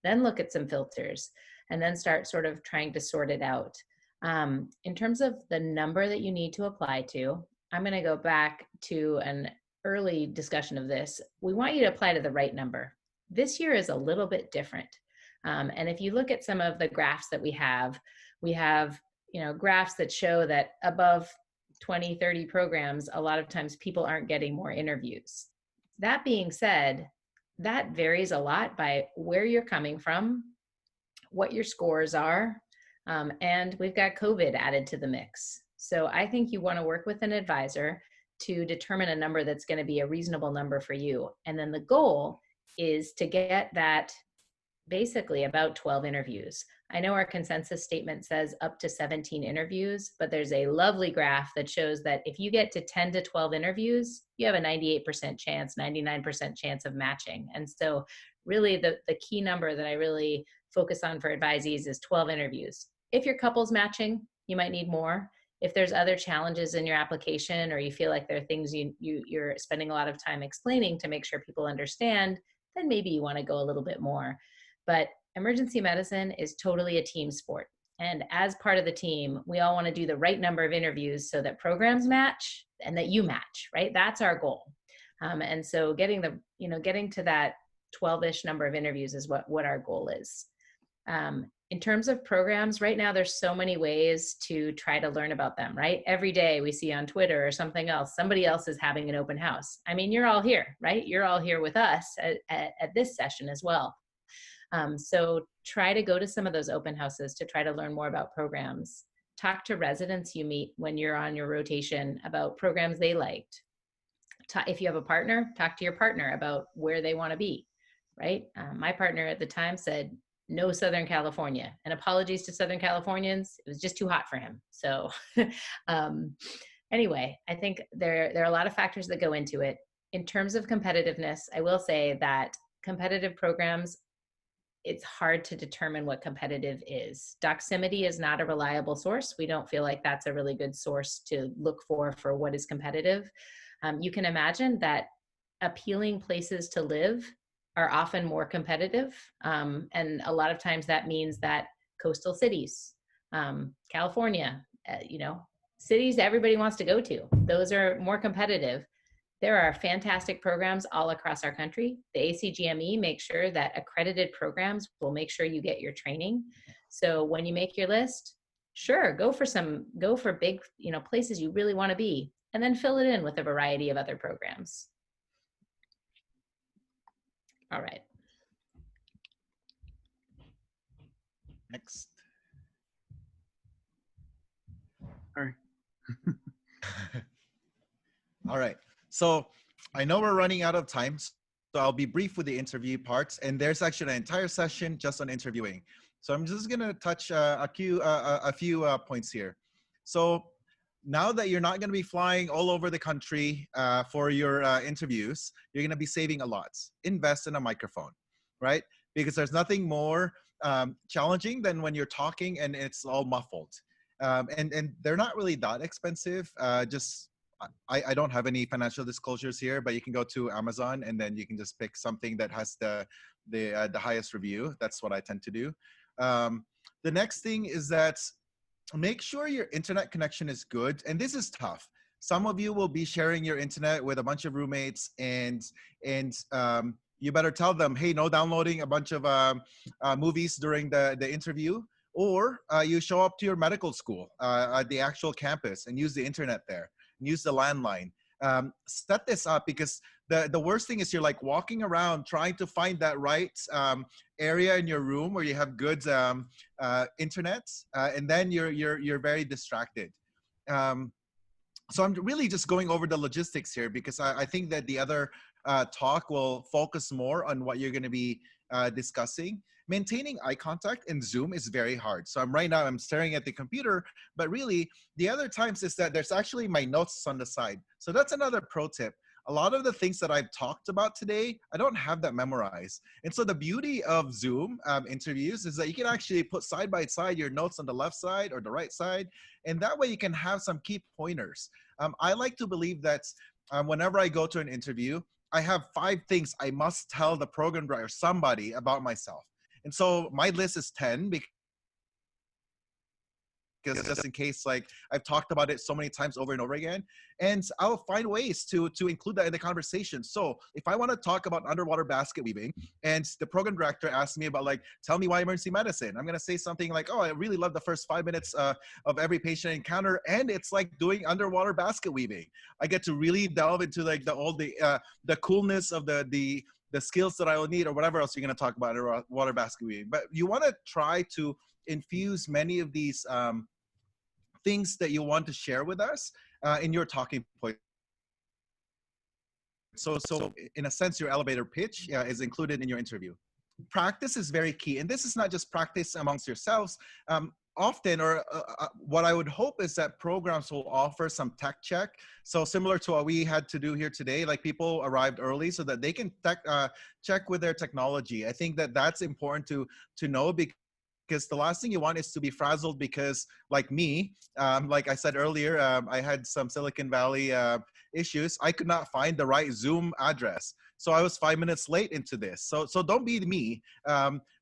Then look at some filters and then start sort of trying to sort it out. In terms of the number that you need to apply to, I'm going to go back to an early discussion of this. We want you to apply to the right number. This year is a little bit different. And if you look at some of the graphs that we have, graphs that show that above 20, 30 programs, a lot of times people aren't getting more interviews. That being said, that varies a lot by where you're coming from, what your scores are, and we've got COVID added to the mix. So I think you want to work with an advisor to determine a number that's going to be a reasonable number for you. And then the goal is to get that basically about 12 interviews. I know our consensus statement says up to 17 interviews, but there's a lovely graph that shows that if you get to 10 to 12 interviews, you have a 98% chance, 99% chance of matching. And so really the key number that I really focus on for advisees is 12 interviews. If your couple's matching, you might need more. If there's other challenges in your application, or you feel like there are things you're spending a lot of time explaining to make sure people understand, then maybe you want to go a little bit more. But emergency medicine is totally a team sport. And as part of the team, we all want to do the right number of interviews so that programs match and that you match, right? That's our goal. And so getting to that 12-ish number of interviews is what our goal is. In terms of programs, right now, there's so many ways to try to learn about them, right? Every day we see on Twitter or something else, somebody else is having an open house. I mean, you're all here, right? You're all here with us at this session as well. So try to go to some of those open houses to try to learn more about programs. Talk to residents you meet when you're on your rotation about programs they liked. If you have a partner, talk to your partner about where they want to be, right? My partner at the time said, no Southern California, and apologies to Southern Californians. It was just too hot for him. So anyway, I think there are a lot of factors that go into it. In terms of competitiveness, I will say that competitive programs, it's hard to determine what competitive is. Doximity is not a reliable source. We don't feel like that's a really good source to look for what is competitive. You can imagine that appealing places to live are often more competitive. And a lot of times that means that coastal cities, California, cities everybody wants to go to, those are more competitive. There are fantastic programs all across our country. The ACGME makes sure that accredited programs will make sure you get your training. So when you make your list, sure, go for big, places you really want to be, and then fill it in with a variety of other programs. All right. Next. All right. All right. So I know we're running out of time, so I'll be brief with the interview parts. And there's actually an entire session just on interviewing. So I'm just going to touch a few points here. So now that you're not going to be flying all over the country for your interviews, you're going to be saving a lot. Invest in a microphone, right? Because there's nothing more challenging than when you're talking and it's all muffled. And they're not really that expensive. I don't have any financial disclosures here, but you can go to Amazon and then you can just pick something that has the highest review. That's what I tend to do. The next thing is that make sure your internet connection is good. And this is tough. Some of you will be sharing your internet with a bunch of roommates and you better tell them, hey, no downloading a bunch of movies during the interview, or you show up to your medical school at the actual campus and use the internet there, and use the landline. Set this up, because the worst thing is you're like walking around trying to find that right area in your room where you have good internet, and then you're very distracted. So I'm really just going over the logistics here, because I think that the other talk will focus more on what you're going to be discussing. Maintaining eye contact in Zoom is very hard. So right now I'm staring at the computer, but really the other times is that there's actually my notes on the side. So that's another pro tip. A lot of the things that I've talked about today, I don't have that memorized. And so the beauty of Zoom interviews is that you can actually put side by side your notes on the left side or the right side. And that way you can have some key pointers. I like to believe that whenever I go to an interview, I have 5 things I must tell the program director, somebody, about myself. And so my list is 10, because just in case, like, I've talked about it so many times over and over again, and I'll find ways to include that in the conversation. So if I want to talk about underwater basket weaving, and the program director asks me about, like, tell me why emergency medicine, I'm going to say something like, oh, I really love the first 5 minutes of every patient encounter, and it's like doing underwater basket weaving. I get to really delve into like the coolness of the skills that I will need, or whatever else you're going to talk about underwater basket weaving. But you want to try to infuse many of these things that you want to share with us in your talking point. So in a sense, your elevator pitch is included in your interview. Practice is very key. And this is not just practice amongst yourselves. Often, or what I would hope is that programs will offer some tech check. So similar to what we had to do here today, like people arrived early so that they can check with their technology. I think that that's important to know, because the last thing you want is to be frazzled because, like me, like I said earlier, I had some Silicon Valley issues. I could not find the right Zoom address. So I was 5 minutes late into this. So don't be me.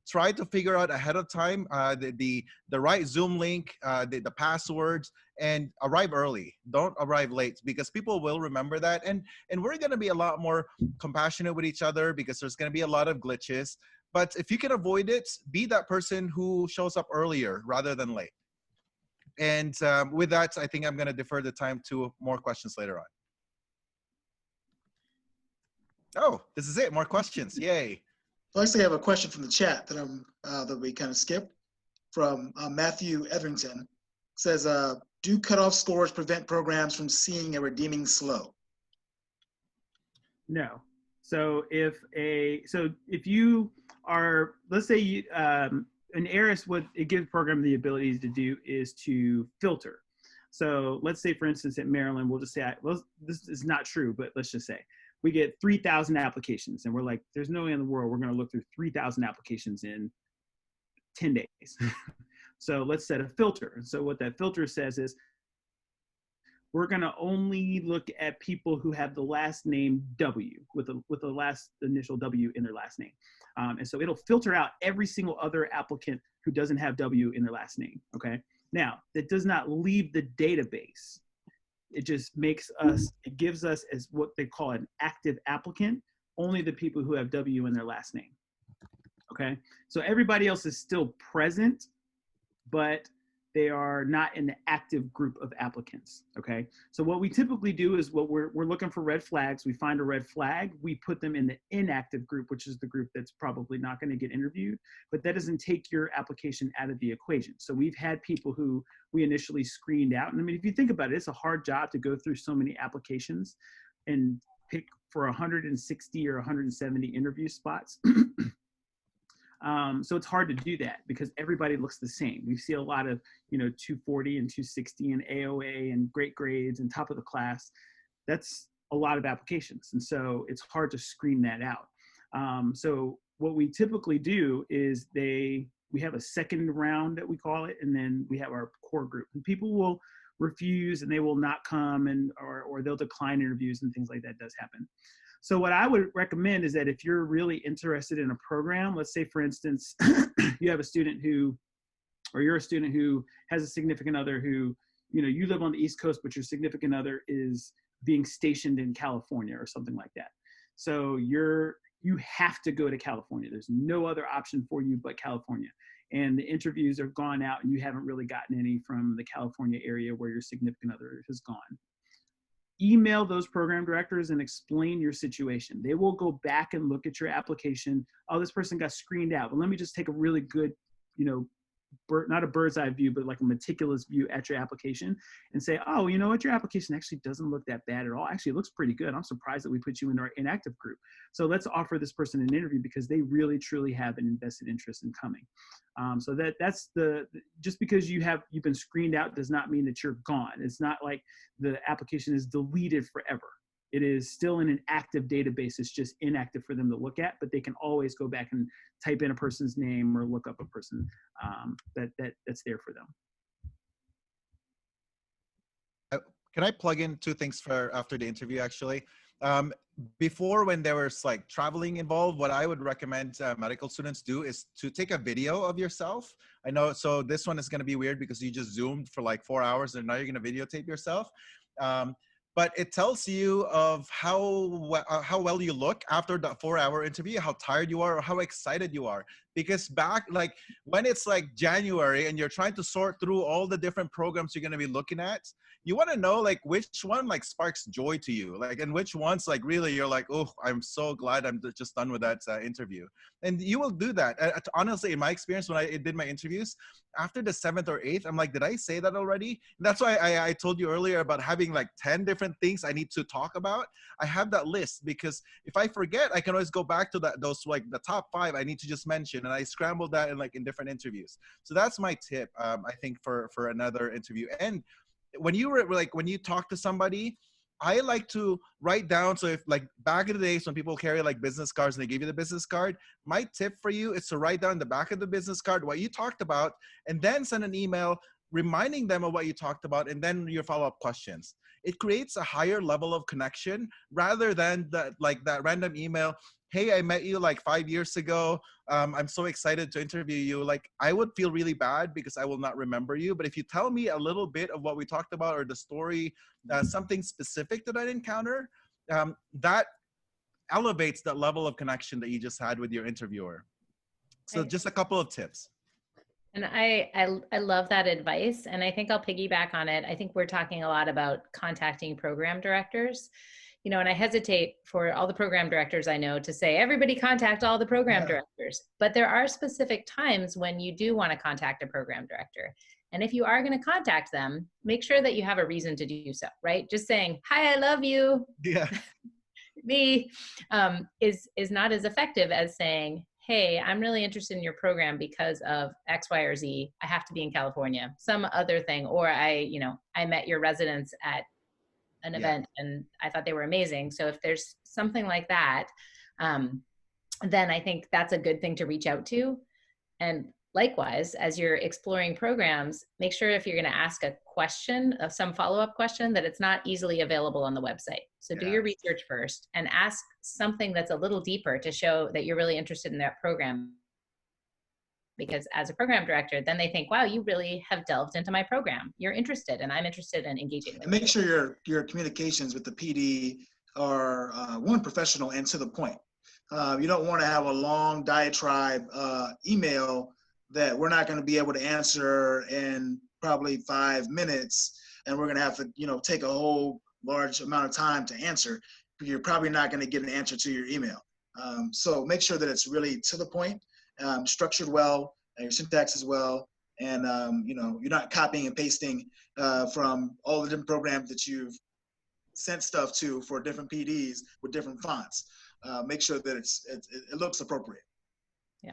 Try to figure out ahead of time the right Zoom link, the passwords, and arrive early. Don't arrive late, because people will remember that. And we're going to be a lot more compassionate with each other, because there's going to be a lot of glitches. But if you can avoid it, be that person who shows up earlier rather than late. And with that, I think I'm going to defer the time to more questions later on. Oh, this is it. More questions. Yay. I actually have a question from the chat that we kind of skipped, from Matthew Etherington. It says, do cutoff scores prevent programs from seeing a redeeming slow? No. So if you are, let's say an ARIS, what it gives program the ability to do is to filter. So let's say, for instance, at Maryland, we'll just say, well, this is not true, but let's just say we get 3,000 applications, and we're like, there's no way in the world we're going to look through 3,000 applications in 10 days. So let's set a filter. And so what that filter says is, we're going to only look at people who have the last name W, with the last initial W in their last name. And so it'll filter out every single other applicant who doesn't have W in their last name, okay? Now, that does not leave the database. It just it gives us, as what they call an active applicant, only the people who have W in their last name, okay? So everybody else is still present, but they are not in the active group of applicants, okay? So what we typically do is, we're looking for red flags. We find a red flag, we put them in the inactive group, which is the group that's probably not gonna get interviewed, but that doesn't take your application out of the equation. So we've had people who we initially screened out. And I mean, if you think about it, it's a hard job to go through so many applications and pick for 160 or 170 interview spots. So it's hard to do that because everybody looks the same. We see a lot of, 240 and 260 and AOA and great grades and top of the class. That's a lot of applications. And so it's hard to screen that out. So what we typically do is we have a second round that we call it, and then we have our core group. And people will refuse and they will not come, or they'll decline interviews, and things like that does happen. So what I would recommend is that if you're really interested in a program, let's say, for instance, you have a student you're a student who has a significant other who, you live on the East Coast, but your significant other is being stationed in California or something like that. So you have to go to California. There's no other option for you but California. and the interviews are gone out and you haven't really gotten any from the California area where your significant other has gone. Email those program directors and explain your situation. They will go back and look at your application. Oh, this person got screened out, but let me just take a really good, you know, not a bird's eye view, but like a meticulous view at your application and say, oh, you know what, your application actually doesn't look that bad at all. Actually, it looks pretty good. I'm surprised that we put you in our inactive group. So let's offer this person an interview because they really, truly have an invested interest in coming. So that's just because you've been screened out does not mean that you're gone. It's not like the application is deleted forever. It is still in an active database. It's just inactive for them to look at, but they can always go back and type in a person's name or look up a person that's there for them. Can I plug in two things for after the interview, actually? Before, when there was like traveling involved, what I would recommend medical students do is to take a video of yourself. I know, so this one is going to be weird because you just zoomed for like 4 hours and now you're going to videotape yourself. But it tells you of how well you look after the 4-hour interview, how tired you are, or how excited you are. Because back, like when it's like January and you're trying to sort through all the different programs you're going to be looking at, you want to know like which one like sparks joy to you, like, and which ones like really you're like, oh, I'm so glad I'm just done with that interview. And you will do that. Honestly, in my experience, when I did my interviews, after the 7th or 8th, I'm like, did I say that already? And that's why I told you earlier about having like 10 different things I need to talk about. I have that list because if I forget, I can always go back to those like the top 5 I need to just mention, and I scrambled that in different interviews. So that's my tip, I think, for another interview. And when you talk to somebody, I like to write down. So if like back in the days when people carry like business cards and they give you the business card, my tip for you is to write down the back of the business card what you talked about, and then send an email reminding them of what you talked about, and then your follow-up questions. It creates a higher level of connection rather than that random email. Hey, I met you like 5 years ago. I'm so excited to interview you. Like, I would feel really bad because I will not remember you. But if you tell me a little bit of what we talked about or the story, something specific that I encounter, that elevates that level of connection that you just had with your interviewer. So just a couple of tips. And I love that advice. And I think I'll piggyback on it. I think we're talking a lot about contacting program directors. You know, and I hesitate for all the program directors I know to say, everybody contact all the program directors. But there are specific times when you do want to contact a program director. And if you are going to contact them, make sure that you have a reason to do so, right? Just saying, hi, I love you. Yeah. Me is not as effective as saying, hey, I'm really interested in your program because of X, Y, or Z. I have to be in California, some other thing. Or I met your residents at an event and I thought they were amazing. So if there's something like that, then I think that's a good thing to reach out to. And likewise, as you're exploring programs, make sure if you're going to ask a question, some follow-up question, that it's not easily available on the website. So do your research first and ask something that's a little deeper to show that you're really interested in that program. Because as a program director, then they think, wow, you really have delved into my program. You're interested, and I'm interested in engaging with and make sure your communications with the PD are one, professional and to the point. You don't want to have a long diatribe email that we're not going to be able to answer in probably 5 minutes, and we're going to have to, take a whole large amount of time to answer. You're probably not going to get an answer to your email. So make sure that it's really to the point, structured well, and your syntax as well, and you're not copying and pasting from all the different programs that you've sent stuff to for different PDs with different fonts. Make sure that it looks appropriate. Yeah.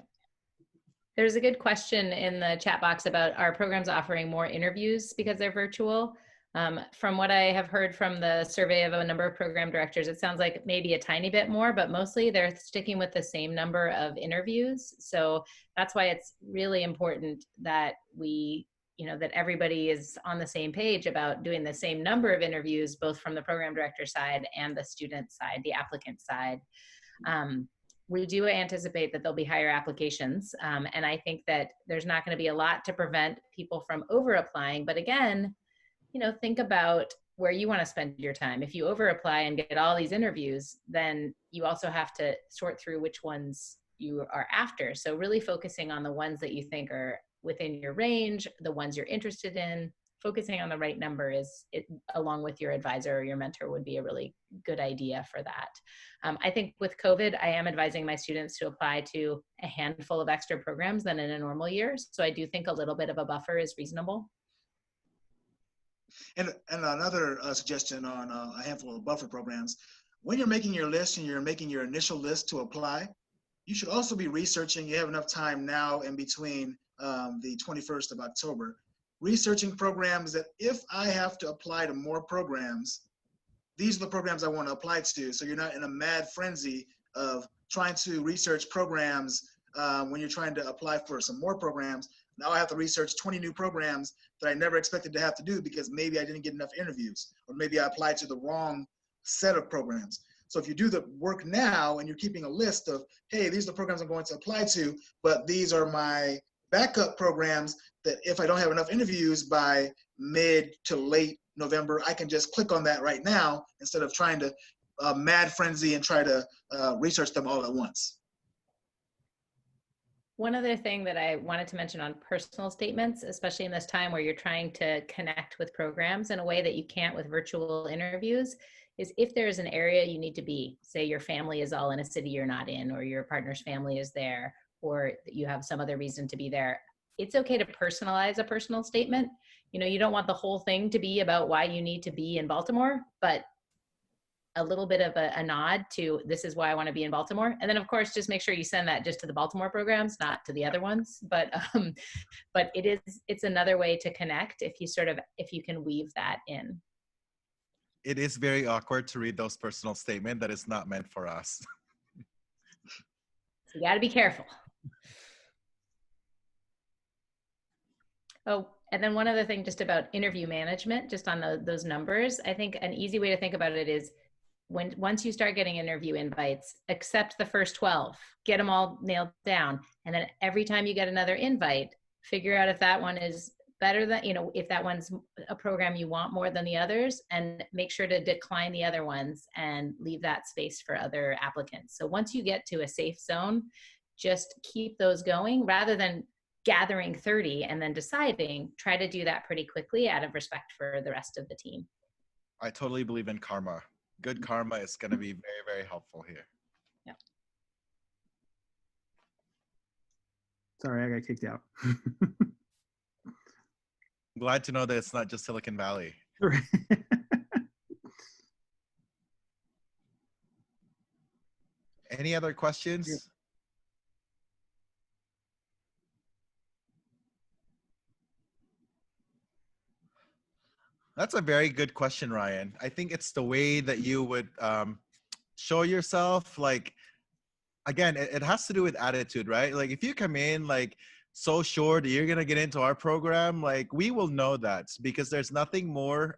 There's a good question in the chat box about our programs offering more interviews because they're virtual. From what I have heard from the survey of a number of program directors, it sounds like maybe a tiny bit more, but mostly they're sticking with the same number of interviews. So that's why it's really important that that everybody is on the same page about doing the same number of interviews, both from the program director side and the student side, the applicant side. We do anticipate that there'll be higher applications. And I think that there's not going to be a lot to prevent people from over applying. But again, think about where you want to spend your time. If you over apply and get all these interviews, then you also have to sort through which ones you are after. So really focusing on the ones that you think are within your range, the ones you're interested in, focusing on the right number along with your advisor or your mentor would be a really good idea for that. I think with COVID, I am advising my students to apply to a handful of extra programs than in a normal year. So I do think a little bit of a buffer is reasonable. And another suggestion on a handful of buffer programs, when you're making your list and you're making your initial list to apply, you should also be researching. You have enough time now in between the 21st of October, researching programs that if I have to apply to more programs, these are the programs I want to apply to. So you're not in a mad frenzy of trying to research programs when you're trying to apply for some more programs. Now I have to research 20 new programs that I never expected to have to do because maybe I didn't get enough interviews, or maybe I applied to the wrong set of programs. So if you do the work now and you're keeping a list of, hey, these are the programs I'm going to apply to, but these are my backup programs that if I don't have enough interviews by mid to late November, I can just click on that right now instead of trying to mad frenzy and try to research them all at once. One other thing that I wanted to mention on personal statements, especially in this time where you're trying to connect with programs in a way that you can't with virtual interviews, is if there's an area you need to be, say your family is all in a city you're not in, or your partner's family is there, or you have some other reason to be there, it's okay to personalize a personal statement. You know, you don't want the whole thing to be about why you need to be in Baltimore, but a little bit of a nod to this is why I want to be in Baltimore. And then of course, just make sure you send that just to the Baltimore programs, not to the other ones. But it's another way to connect if you can weave that in. It is very awkward to read those personal statements that is not meant for us. So you got to be careful. Oh, and then one other thing just about interview management, just on those numbers, I think an easy way to think about it is once you start getting interview invites, accept the first 12, get them all nailed down. And then every time you get another invite, figure out if that one is better than, if that one's a program you want more than the others, and make sure to decline the other ones and leave that space for other applicants. So once you get to a safe zone, just keep those going rather than gathering 30 and then deciding. Try to do that pretty quickly out of respect for the rest of the team. I totally believe in karma. Good karma is going to be very, very helpful here. Yeah. Sorry, I got kicked out. Glad to know that it's not just Silicon Valley. Any other questions? Yeah. That's a very good question, Ryan. I think it's the way that you would show yourself. Like, again, it has to do with attitude, right? Like if you come in like so sure that you're going to get into our program, like we will know that, because there's nothing more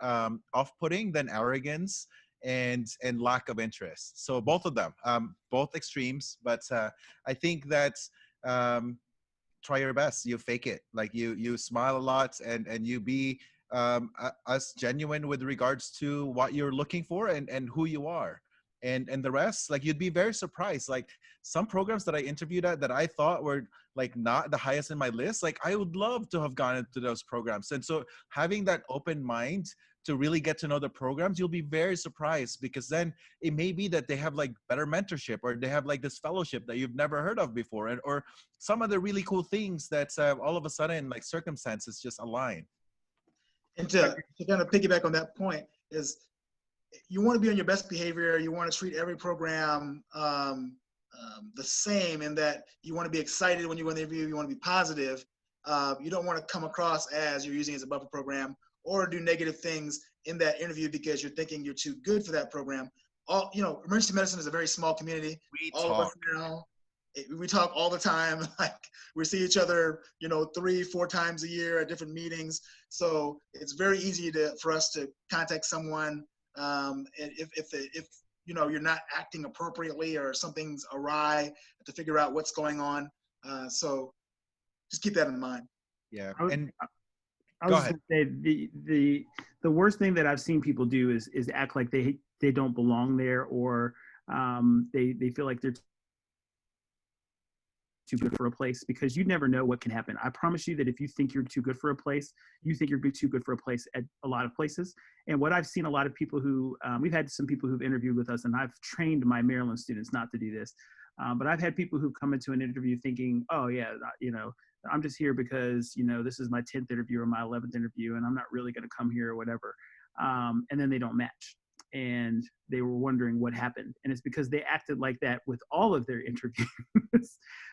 off-putting than arrogance and lack of interest. So both of them, both extremes. But I think that try your best. You fake it. Like you smile a lot and you be as genuine with regards to what you're looking for and who you are. And the rest, like you'd be very surprised. Like some programs that I interviewed at that I thought were like not the highest in my list, like I would love to have gone into those programs. And so having that open mind to really get to know the programs, you'll be very surprised, because then it may be that they have like better mentorship, or they have like this fellowship that you've never heard of before, and or some other really cool things that all of a sudden like circumstances just align. And to kind of piggyback on that point is, you want to be on your best behavior. You want to treat every program the same, in that you want to be excited when you go in the interview. You want to be positive. You don't want to come across as you're using it as a buffer program, or do negative things in that interview because you're thinking you're too good for that program. Emergency medicine is a very small community. All of us now, we talk all the time. Like we see each other, 3-4 times a year at different meetings. So it's very easy for us to contact someone if you're not acting appropriately or something's awry, to figure out what's going on. So just keep that in mind. Yeah. I was going to say the worst thing that I've seen people do is act like they don't belong there, or they feel like they're too good for a place, because you never know what can happen. I promise you that if you think you're too good for a place, you think you're too good for a place at a lot of places. And what I've seen a lot of people who, we've had some people who've interviewed with us, and I've trained my Maryland students not to do this. But I've had people who come into an interview thinking, oh yeah, I'm just here because, this is my 10th interview or my 11th interview, and I'm not really going to come here or whatever. And then they don't match. And they were wondering what happened. And it's because they acted like that with all of their interviews.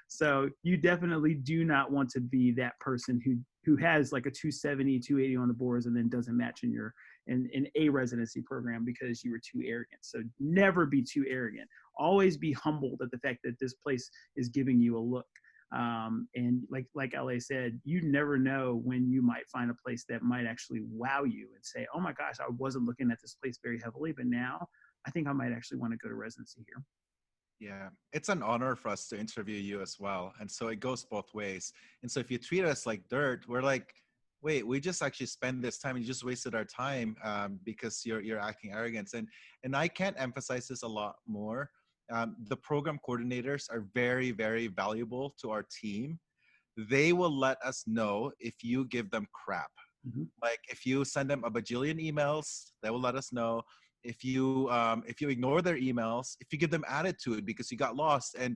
So you definitely do not want to be that person who has like a 270, 280 on the boards and then doesn't match in a residency program because you were too arrogant. So never be too arrogant. Always be humbled at the fact that this place is giving you a look. And like LA said, you never know when you might find a place that might actually wow you and say, oh my gosh, I wasn't looking at this place very heavily, but now I think I might actually want to go to residency here. Yeah, it's an honor for us to interview you as well. And so it goes both ways. And so if you treat us like dirt, we're like, wait, we just actually spend this time, you just wasted our time because you're acting arrogant. And I can't emphasize this a lot more. The program coordinators are very, very valuable to our team. They will let us know if you give them crap. Mm-hmm. Like if you send them a bajillion emails, they will let us know. If you ignore their emails, if you give them attitude because you got lost, and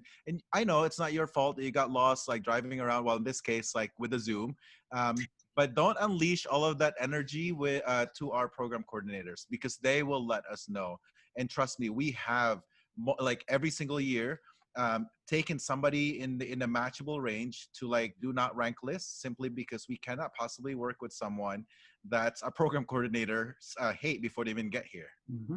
I know it's not your fault that you got lost, like driving around. Well, in this case, like with the Zoom, but don't unleash all of that energy to our program coordinators because they will let us know. And trust me, we have like every single year taken somebody in the matchable range to like do not rank lists simply because we cannot possibly work with someone that's a program coordinator hate before they even get here. Mm-hmm.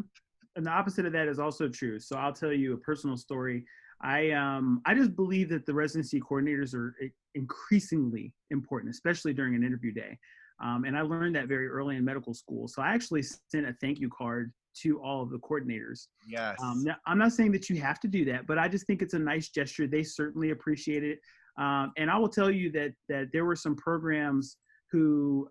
And the opposite of that is also true. So I'll tell you a personal story. I just believe that the residency coordinators are increasingly important, especially during an interview day. And I learned that very early in medical school. So I actually sent a thank you card to all of the coordinators. Yes. Now, I'm not saying that you have to do that, but I just think it's a nice gesture. They certainly appreciate it. And I will tell you that there were some programs who,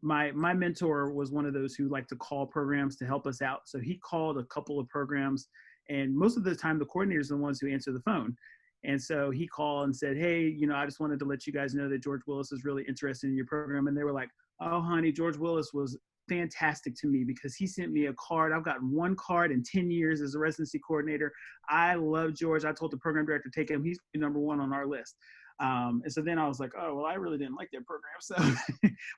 my mentor was one of those who liked to call programs to help us out. So he called a couple of programs, and most of the time the coordinators are the ones who answer the phone. And so he called and said, hey, I just wanted to let you guys know that George Willis is really interested in your program. And they were like, oh, honey, George Willis was fantastic to me because he sent me a card. I've gotten one card in 10 years as a residency coordinator. I love George. I told the program director to take him. He's number one on our list. And so then I was like, oh, well, I really didn't like that program. So,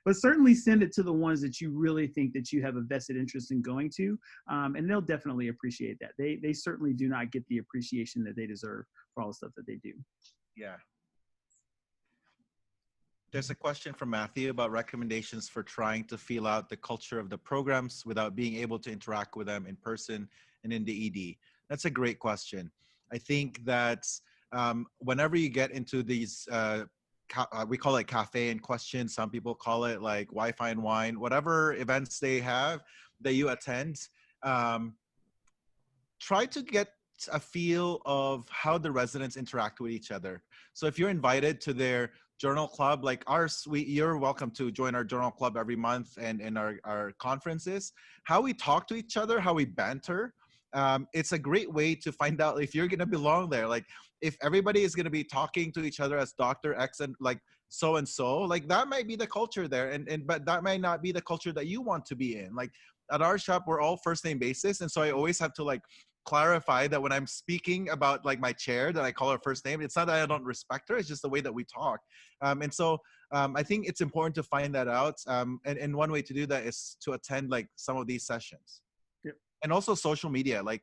but certainly send it to the ones that you really think that you have a vested interest in going to. And they'll definitely appreciate that. They certainly do not get the appreciation that they deserve for all the stuff that they do. Yeah. There's a question from Matthew about recommendations for trying to feel out the culture of the programs without being able to interact with them in person and in the ED. That's a great question. I think that whenever you get into these, we call it cafe and questions. Some people call it like Wi-Fi and wine, whatever events they have that you attend, try to get a feel of how the residents interact with each other. So if you're invited to their journal club like ours, you're welcome to join our journal club every month and in our conferences. How we talk to each other, how we banter, it's a great way to find out if you're going to belong there. Like if everybody is going to be talking to each other as Dr. X and like so-and-so, like that might be the culture there. But that might not be the culture that you want to be in. Like at our shop, we're all first name basis. And so I always have to like clarify that when I'm speaking about like my chair that I call her first name, it's not that I don't respect her, it's just the way that we talk. And so I think it's important to find that out. And one way to do that is to attend like some of these sessions. Yep. And also social media. Like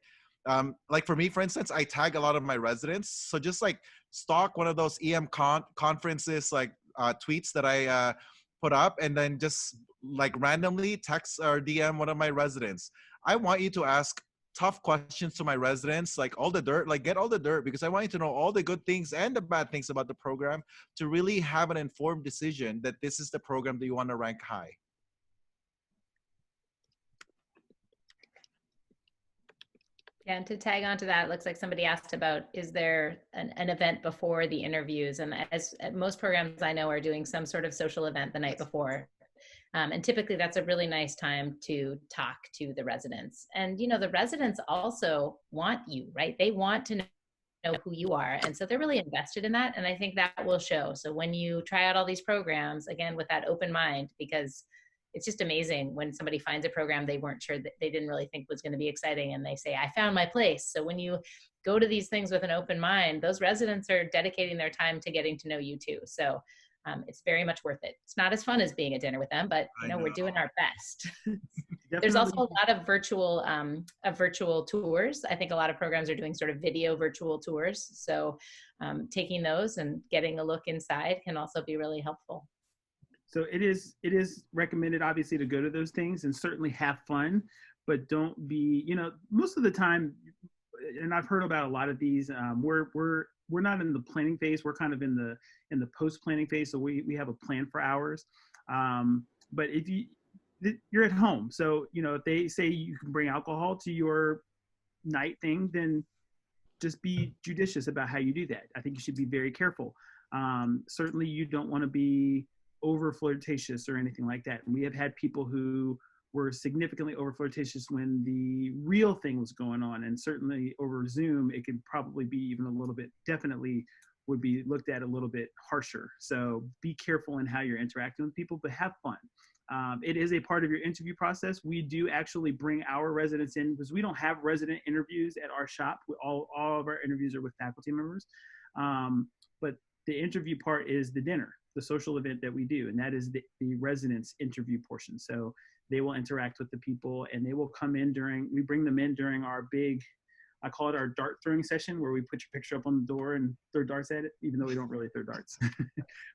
for me, for instance, I tag a lot of my residents. So just like stalk one of those EM conferences, like tweets that I put up, and then just like randomly text or DM one of my residents. I want you to ask tough questions to my residents, like all the dirt, like get all the dirt, because I want you to know all the good things and the bad things about the program to really have an informed decision that this is the program that you want to rank high. Yeah, and to tag onto that, it looks like somebody asked about, is there an event before the interviews? And as most programs I know are doing some sort of social event the night before. And typically that's a really nice time to talk to the residents. And, the residents also want you, right? They want to know who you are. And so they're really invested in that. And I think that will show. So when you try out all these programs, again, with that open mind, because it's just amazing when somebody finds a program they weren't sure that they didn't really think was going to be exciting, and they say, I found my place. So when you go to these things with an open mind, those residents are dedicating their time to getting to know you too. So it's very much worth it. It's not as fun as being at dinner with them, but we're doing our best. There's also a lot of virtual tours. I think a lot of programs are doing sort of video virtual tours. So taking those and getting a look inside can also be really helpful. So it is recommended, obviously, to go to those things and certainly have fun, but don't be, most of the time, and I've heard about a lot of these, we're not in the planning phase. We're kind of in the post planning phase. So we have a plan for hours. But if you're at home, so, if they say you can bring alcohol to your night thing, then just be judicious about how you do that. I think you should be very careful. Certainly you don't want to be over flirtatious or anything like that. And we have had people who were significantly over flirtatious when the real thing was going on. And certainly over Zoom, it could probably be even a little bit, definitely would be looked at a little bit harsher. So be careful in how you're interacting with people, but have fun. It is a part of your interview process. We do actually bring our residents in because we don't have resident interviews at our shop. All of our interviews are with faculty members. But the interview part is the dinner, the social event that we do, and that is the residents interview portion. So they will interact with the people, and they will come in we bring them in during our big, I call it our dart throwing session, where we put your picture up on the door and throw darts at it, even though we don't really throw darts.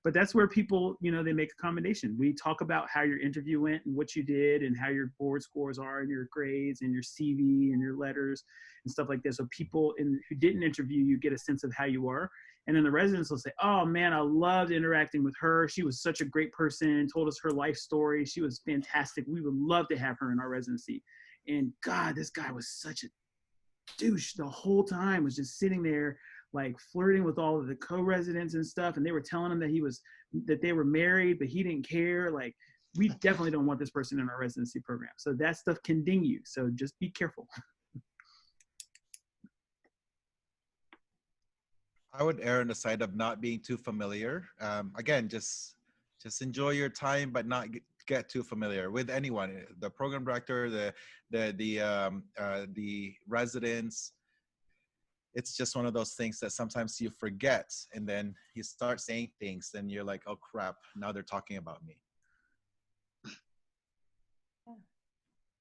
But that's where people, they make a commendation. We talk about how your interview went and what you did and how your board scores are and your grades and your CV and your letters and stuff like that. So people who didn't interview you get a sense of how you are. And then the residents will say, oh man, I loved interacting with her. She was such a great person, told us her life story. She was fantastic. We would love to have her in our residency. And God, this guy was such a douche the whole time, was just sitting there like flirting with all of the co-residents and stuff. And they were telling him that they were married, but he didn't care. Like, we definitely don't want this person in our residency program. So that stuff can ding you. So just be careful. I would err on the side of not being too familiar. Again, just enjoy your time, but not get too familiar with anyone. The program director, the residents. It's just one of those things that sometimes you forget, and then you start saying things, and you're like, "Oh crap! Now they're talking about me."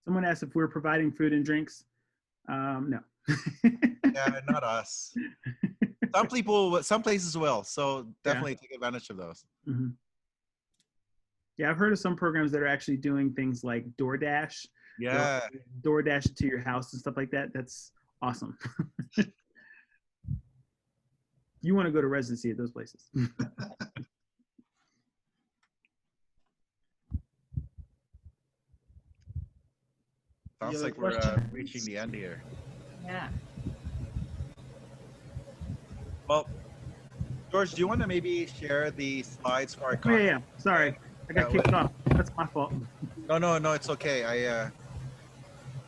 Someone asked if we're providing food and drinks. No. Yeah, not us. Some places will, so definitely take advantage of those. Mm-hmm. Yeah, I've heard of some programs that are actually doing things like DoorDash. Yeah. DoorDash it to your house and stuff like that. That's awesome. You want to go to residency at those places. Sounds like we're reaching the end here. Yeah. Well, George, do you want to maybe share the slides for our Yeah. Sorry, I got kicked off. That's my fault. No, it's okay.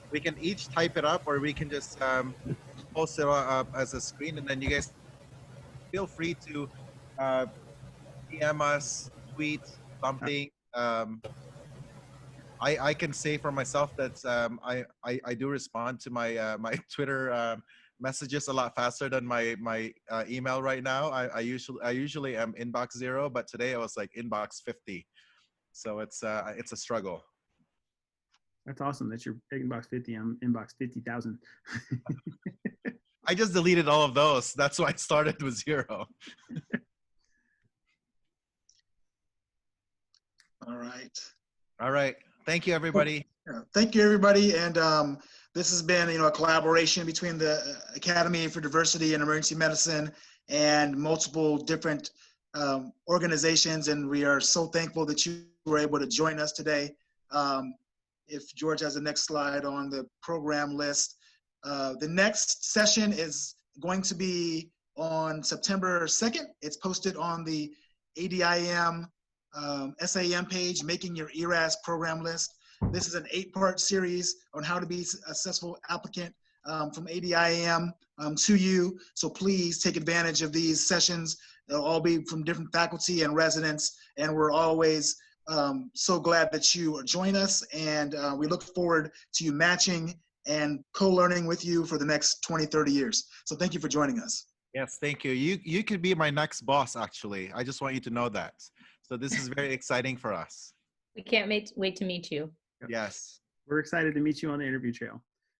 We can each type it up, or we can just post it up as a screen, and then you guys feel free to DM us, tweet something. I can say for myself that I do respond to my my Twitter messages a lot faster than my email right now. I usually am inbox 0, but today I was like inbox 50, so it's a struggle. That's awesome that you're inbox 50. I'm inbox 50,000. I just deleted all of those. That's why I started with 0. All right. Thank you, everybody. Thank you, everybody. And this has been, a collaboration between the Academy for Diversity in Emergency Medicine and multiple different organizations. And we are so thankful that you were able to join us today. If George has the next slide on the program list, the next session is going to be on September 2nd. It's posted on the ADIEM SAM page, Making Your ERAS program list. This is an 8-part series on how to be a successful applicant from ADIEM to you. So please take advantage of these sessions. They'll all be from different faculty and residents, and we're always so glad that you join us, and we look forward to you matching and co-learning with you for the next 20, 30 years. So thank you for joining us. Yes, thank you. You could be my next boss, actually. I just want you to know that. So this is very exciting for us. We can't wait to meet you. Yes. We're excited to meet you on the interview trail.